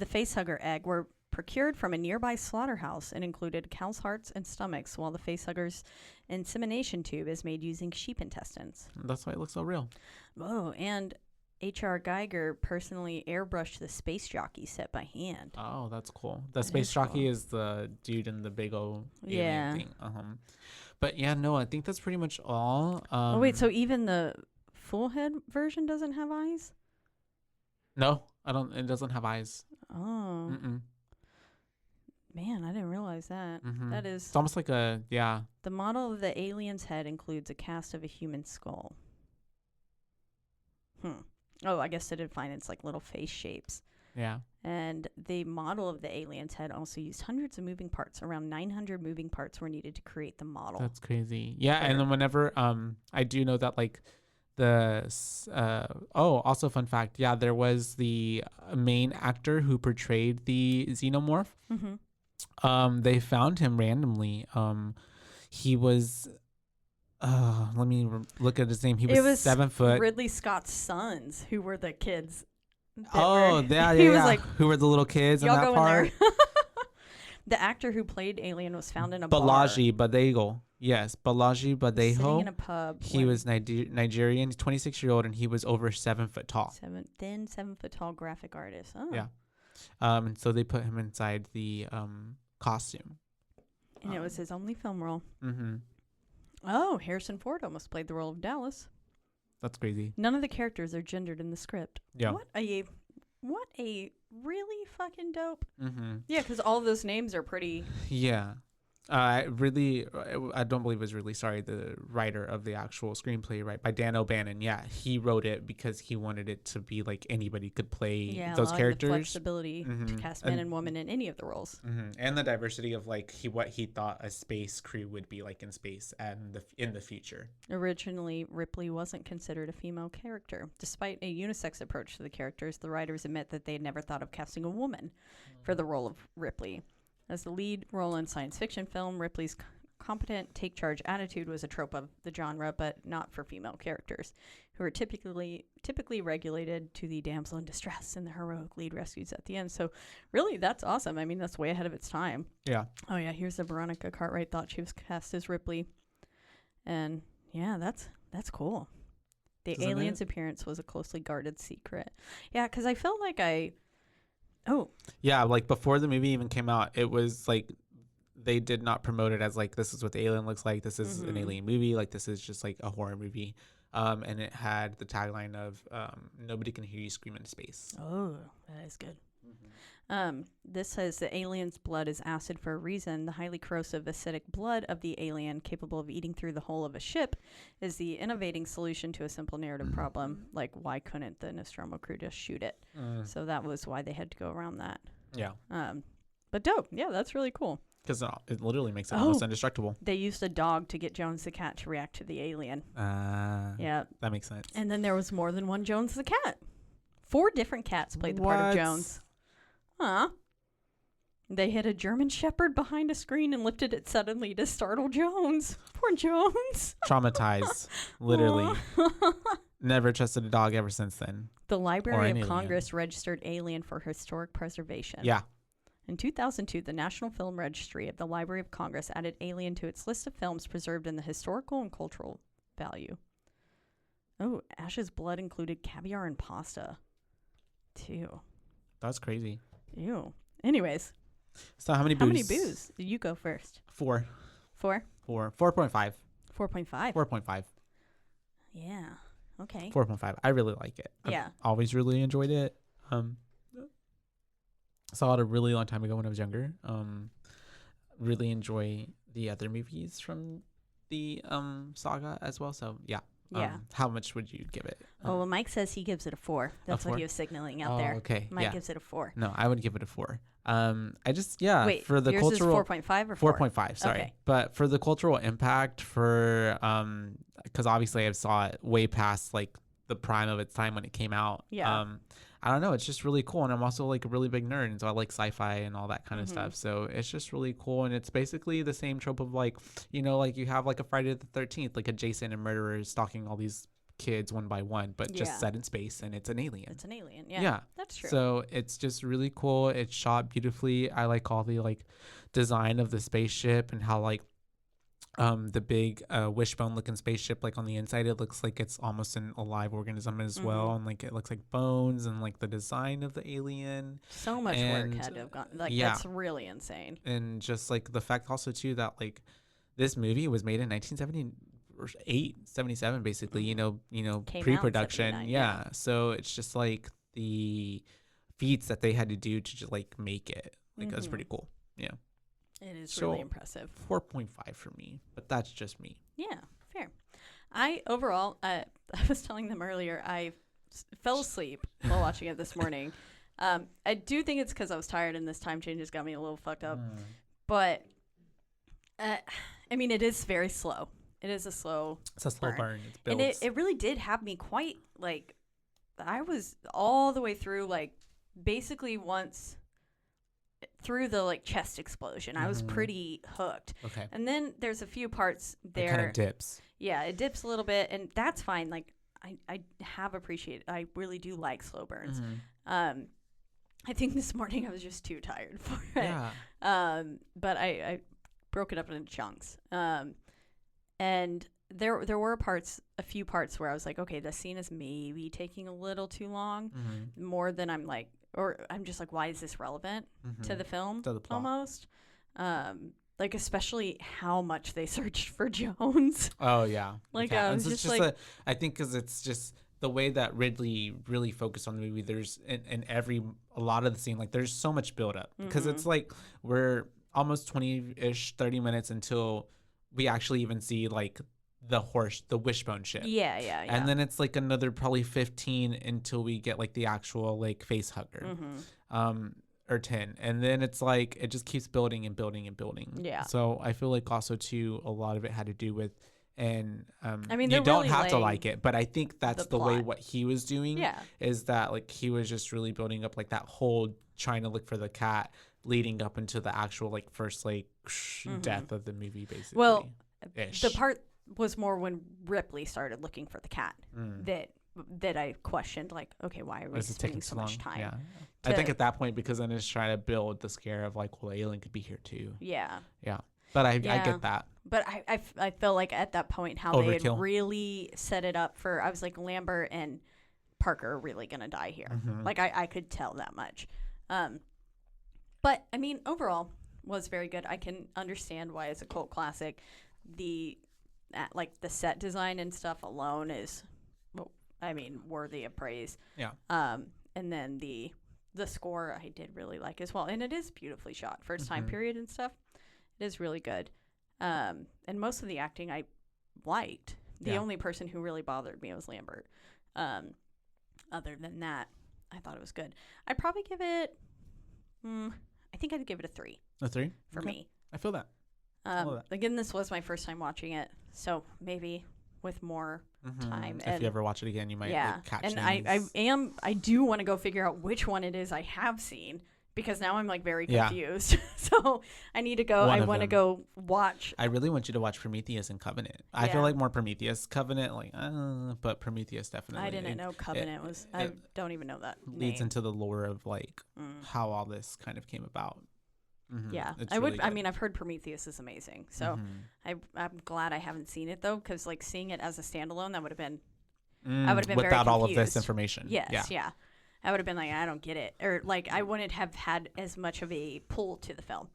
facehugger egg were procured from a nearby slaughterhouse and included cow's hearts and stomachs, while the facehugger's insemination tube is made using sheep intestines. That's why it looks so real. Oh, and H.R. Geiger personally airbrushed the space jockey set by hand. Oh, that's cool. The That space is jockey cool. is the dude in the big old Yeah. alien thing. But yeah, no, I think that's pretty much all. Oh, wait, so even the full head version doesn't have eyes? No, I don't. It doesn't have eyes. Oh, Mm-mm. man, I didn't realize that. Mhm. That is... It's almost like a The model of the alien's head includes a cast of a human skull. Oh, I guess to define its like little face shapes. yeah. And the model of the alien's head also used hundreds of moving parts. Around 900 moving parts were needed to create the model. That's crazy. Yeah, Fair. and then whenever I do know that like also fun fact, yeah, there was the main actor who portrayed the xenomorph. Mm-hmm. They found him randomly. He was let me look at his name. He was, 7 foot. Ridley Scott's sons who were the kids. that Oh, were- yeah, he yeah, was yeah. like, Who were the little kids in y'all that go part? in there. The actor who played Alien was found in a bar. Balaji Badego. Yes, Balaji Sitting in a Badejo. pub. He when was Nigerian. He's 26-year-old, and he was over 7 foot tall. 7 foot tall graphic artist. Oh. Yeah. And so they put him inside the costume. And it was his only film role. Mm-hmm. Oh, Harrison Ford almost played the role of Dallas. That's crazy. None of the characters are gendered in the script. Yeah. What a really fucking dope. Mm-hmm. Yeah, because all those names are pretty. Yeah. I don't believe it was really the writer of the actual screenplay, right? By Dan O'Bannon. Yeah, he wrote it because he wanted it to be like anybody could play those allowing characters. the flexibility to Mhm. cast men and women in any of the roles. Mm-hmm. And the diversity of like what he thought a space crew would be like in space and in the future. Originally, Ripley wasn't considered a female character. Despite a unisex approach to the characters, the writers admit that they had never thought of casting a woman for the role of Ripley. As the lead role in science fiction film, Ripley's competent take-charge attitude was a trope of the genre, but not for female characters, who are typically regulated to the damsel in distress and the heroic lead rescues at the end. So really, that's awesome. I mean, that's way ahead of its time. Yeah. Oh, yeah, here's the Veronica Cartwright thought she was cast as Ripley. And, yeah, that's cool. The Isn't alien's it? appearance was a closely guarded secret. Yeah, because I felt like Yeah, like before the movie even came out, it was like they did not promote it as like this is what the alien looks like. This is an alien movie. Like this is just like a horror movie. And it had the tagline of nobody can hear you scream in space. Oh, that is good. This says the alien's blood is acid for a reason. The highly corrosive acidic blood of the alien, capable of eating through the hull of a ship, is the innovating solution to a simple narrative problem. Like, why couldn't the Nostromo crew just shoot it? So that was why they had to go around that. Yeah. But dope. Yeah, that's really cool. Because it literally makes it almost indestructible. They used a dog to get Jones the cat to react to the alien. Yeah. That makes sense. And then there was more than one Jones the cat. 4 different cats played the part of What? Jones. Huh. They hid a German Shepherd behind a screen and lifted it suddenly to startle Jones. Poor Jones. Traumatized. Literally. Never trusted a dog ever since then. The Library an of alien. Congress registered Alien for historic preservation. Yeah. In 2002, the National Film Registry of the Library of Congress added Alien to its list of films preserved in the historical and cultural value. Oh, Ash's blood included caviar and pasta, too. That's crazy. Ew. Anyways, So how many booze? You go first. 4. 4? 4.5. 4.5. 4.5. Yeah. Okay. 4.5. I really like it. Yeah. I've always really enjoyed it. Saw it a really long time ago when I was younger. Really enjoy the other movies from the saga as well. So yeah. Yeah. How much would you give it? Oh, well, Mike says he gives it a 4. That's 4? what he was signaling out there. Okay. Mike Yeah. gives it a 4. No, I would give it a 4. I just Wait, for the yours cultural is 4.5 or 4? 4.5, sorry. Okay. But for the cultural impact for because obviously I saw it way past like the prime of its time when it came out. Yeah. I don't know. It's just really cool. And I'm also like a really big nerd. And so I like sci-fi and all that kind of stuff. So it's just really cool. And it's basically the same trope of like, you know, like you have like a Friday the 13th, like a Jason and murderer stalking all these kids one by one, but just set in space, and it's an alien. It's an alien. Yeah. That's true. So it's just really cool. It's shot beautifully. I like all the like design of the spaceship and how like the big wishbone looking spaceship, like on the inside it looks like it's almost an alive organism as well, and like it looks like bones, and like the design of the alien, so much work had to have gone, like that's really insane. And just like the fact also too that like this movie was made in 1978-77 basically, you know Came pre-production. Yeah, so it's just like the feats that they had to do to just like make it, like that's pretty cool. Yeah, it is really impressive. 4.5 for me, but that's just me. Yeah, fair. I overall, I was telling them earlier, I fell asleep while watching it this morning. I do think it's because I was tired, and this time change has got me a little fucked up. But I mean, it is very slow. It is a slow. It's a slow burn. And it really did have me quite like. I was all the way through, like basically once through the like chest explosion. I was pretty hooked. Okay. And then there's a few parts there. It kind of dips. Yeah, it dips a little bit, and that's fine. Like I have appreciated. I really do like slow burns. I think this morning I was just too tired for it. Yeah. But I broke it up into chunks. And there were a few parts where I was like, okay, the scene is maybe taking a little too long, more than I'm like, or I'm just like, why is this relevant to the film? To the plot. Almost. Like especially how much they searched for Jones. Oh yeah. Like yeah. I was just like, I think because it's just the way that Ridley really focused on the movie. There's in a lot of the scene, like there's so much build up because it's like we're almost 20-ish, 30 minutes until we actually even see like the wishbone ship. Yeah. And then it's like another probably 15 until we get like the actual like face hugger. Or 10, and then it's like it just keeps building and building and building. Yeah. So I feel like also too a lot of it had to do with, and I mean, you don't really have to like it, but I think that's the way plot. what he was doing. Yeah. Is that like he was just really building up like that whole trying to look for the cat leading up into the actual like first like death of the movie basically. Well, Ish. the part was more when Ripley started looking for the cat that I questioned, like, okay, why are we spending so much time? Yeah. I think at that point, because then it's trying to build the scare of like, well, the alien could be here too. Yeah. But I get that. But I felt like at that point how they had really set it up for, I was like, Lambert and Parker are really gonna die here. Like I could tell that much. But I mean, overall was very good. I can understand why it's a cult classic. The set design and stuff alone is, I mean, worthy of praise. Yeah. And then the score I did really like as well, and it is beautifully shot for its time period and stuff. It is really good. And most of the acting I liked. The only person who really bothered me was Lambert. Other than that, I thought it was good. I'd probably give it. I think I'd give it a 3. A 3 for me. I feel that. Again, this was my first time watching it, so maybe with more time. If you ever watch it again, you might like, catch and things. I do want to go figure out which one it is I have seen, because now I'm like very confused. So I need to go. I want to go watch. I really want you to watch Prometheus and Covenant. I feel like more Prometheus. Covenant, like, but Prometheus definitely. I didn't know Covenant was. I don't even know that leads name. into the lore of like how all this kind of came about. Yeah, it's I would. Really I mean, I've heard Prometheus is amazing, so I'm glad I haven't seen it though, because like seeing it as a standalone, that would have been. I would have been without very all of confused. this information. Yes, yeah. I would have been like, I don't get it, or like I wouldn't have had as much of a pull to the film,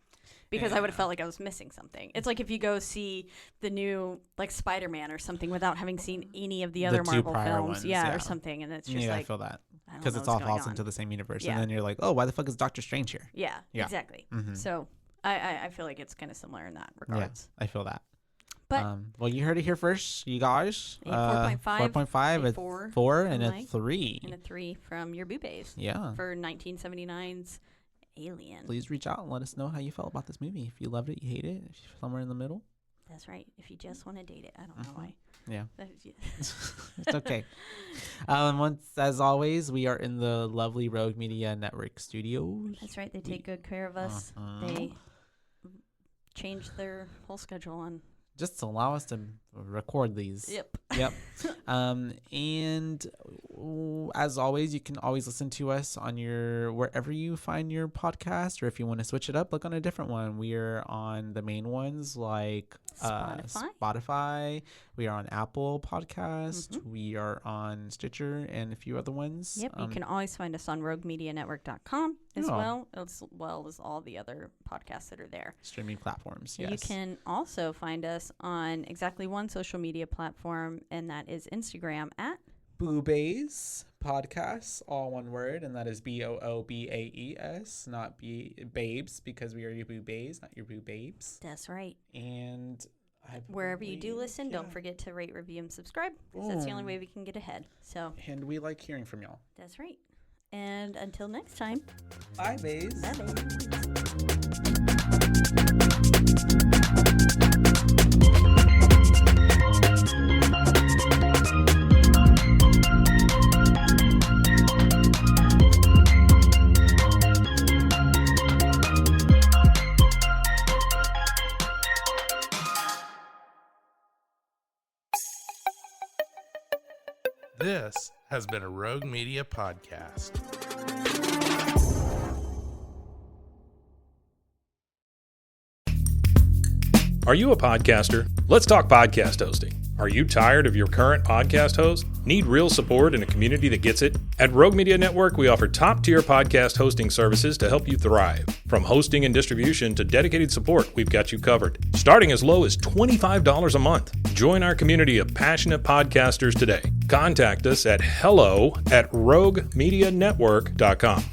because I would have felt like I was missing something. It's like if you go see the new like Spider-Man or something without having seen any of the other Marvel films, ones, or something, and it's just I like feel that because it's all falls into the same universe, and then you're like, oh, why the fuck is Doctor Strange here? Yeah. Exactly. So I feel like it's kind of similar in that regards. Yeah, I feel that. But well, you heard it here first, you guys. 4.5, 4.5, a 4, and a 3. And a 3 from your BooBaes. Yeah. For 1979's Alien. Please reach out and let us know how you felt about this movie. If you loved it, you hate it, if you're somewhere in the middle. That's right. If you just want to date it, I don't know why. Yeah. That's- It's okay. Once, as always, we are in the lovely Rogue Media Network studios. That's right. They take good care of us. They changed their whole schedule on. Just to allow us to record these. Yep. And as always, you can always listen to us on your wherever you find your podcast, or if you want to switch it up, look on a different one. We are on the main ones like Spotify. We are on Apple Podcast. We are on Stitcher and a few other ones. Yep. You can always find us on roguemedianetwork.com as well as all the other podcasts that are there. Streaming platforms. Yes. You can also find us on exactly one social media platform, and that is Instagram at BooBaes Podcasts, all one word, and that is BOOBAES, not babes, because we are your BooBaes, not your BooBabes. That's right. And wherever you do listen, don't forget to rate, review, and subscribe, because that's the only way we can get ahead. So. And we like hearing from y'all. That's right. And until next time. Bye, baes. Bye, baes. This has been a Rogue Media podcast. Are you a podcaster? Let's talk podcast hosting. Are you tired of your current podcast host? Need real support in a community that gets it? At Rogue Media Network, we offer top-tier podcast hosting services to help you thrive. From hosting and distribution to dedicated support, we've got you covered. Starting as low as $25 a month. Join our community of passionate podcasters today. Contact us at hello@roguemedianetwork.com.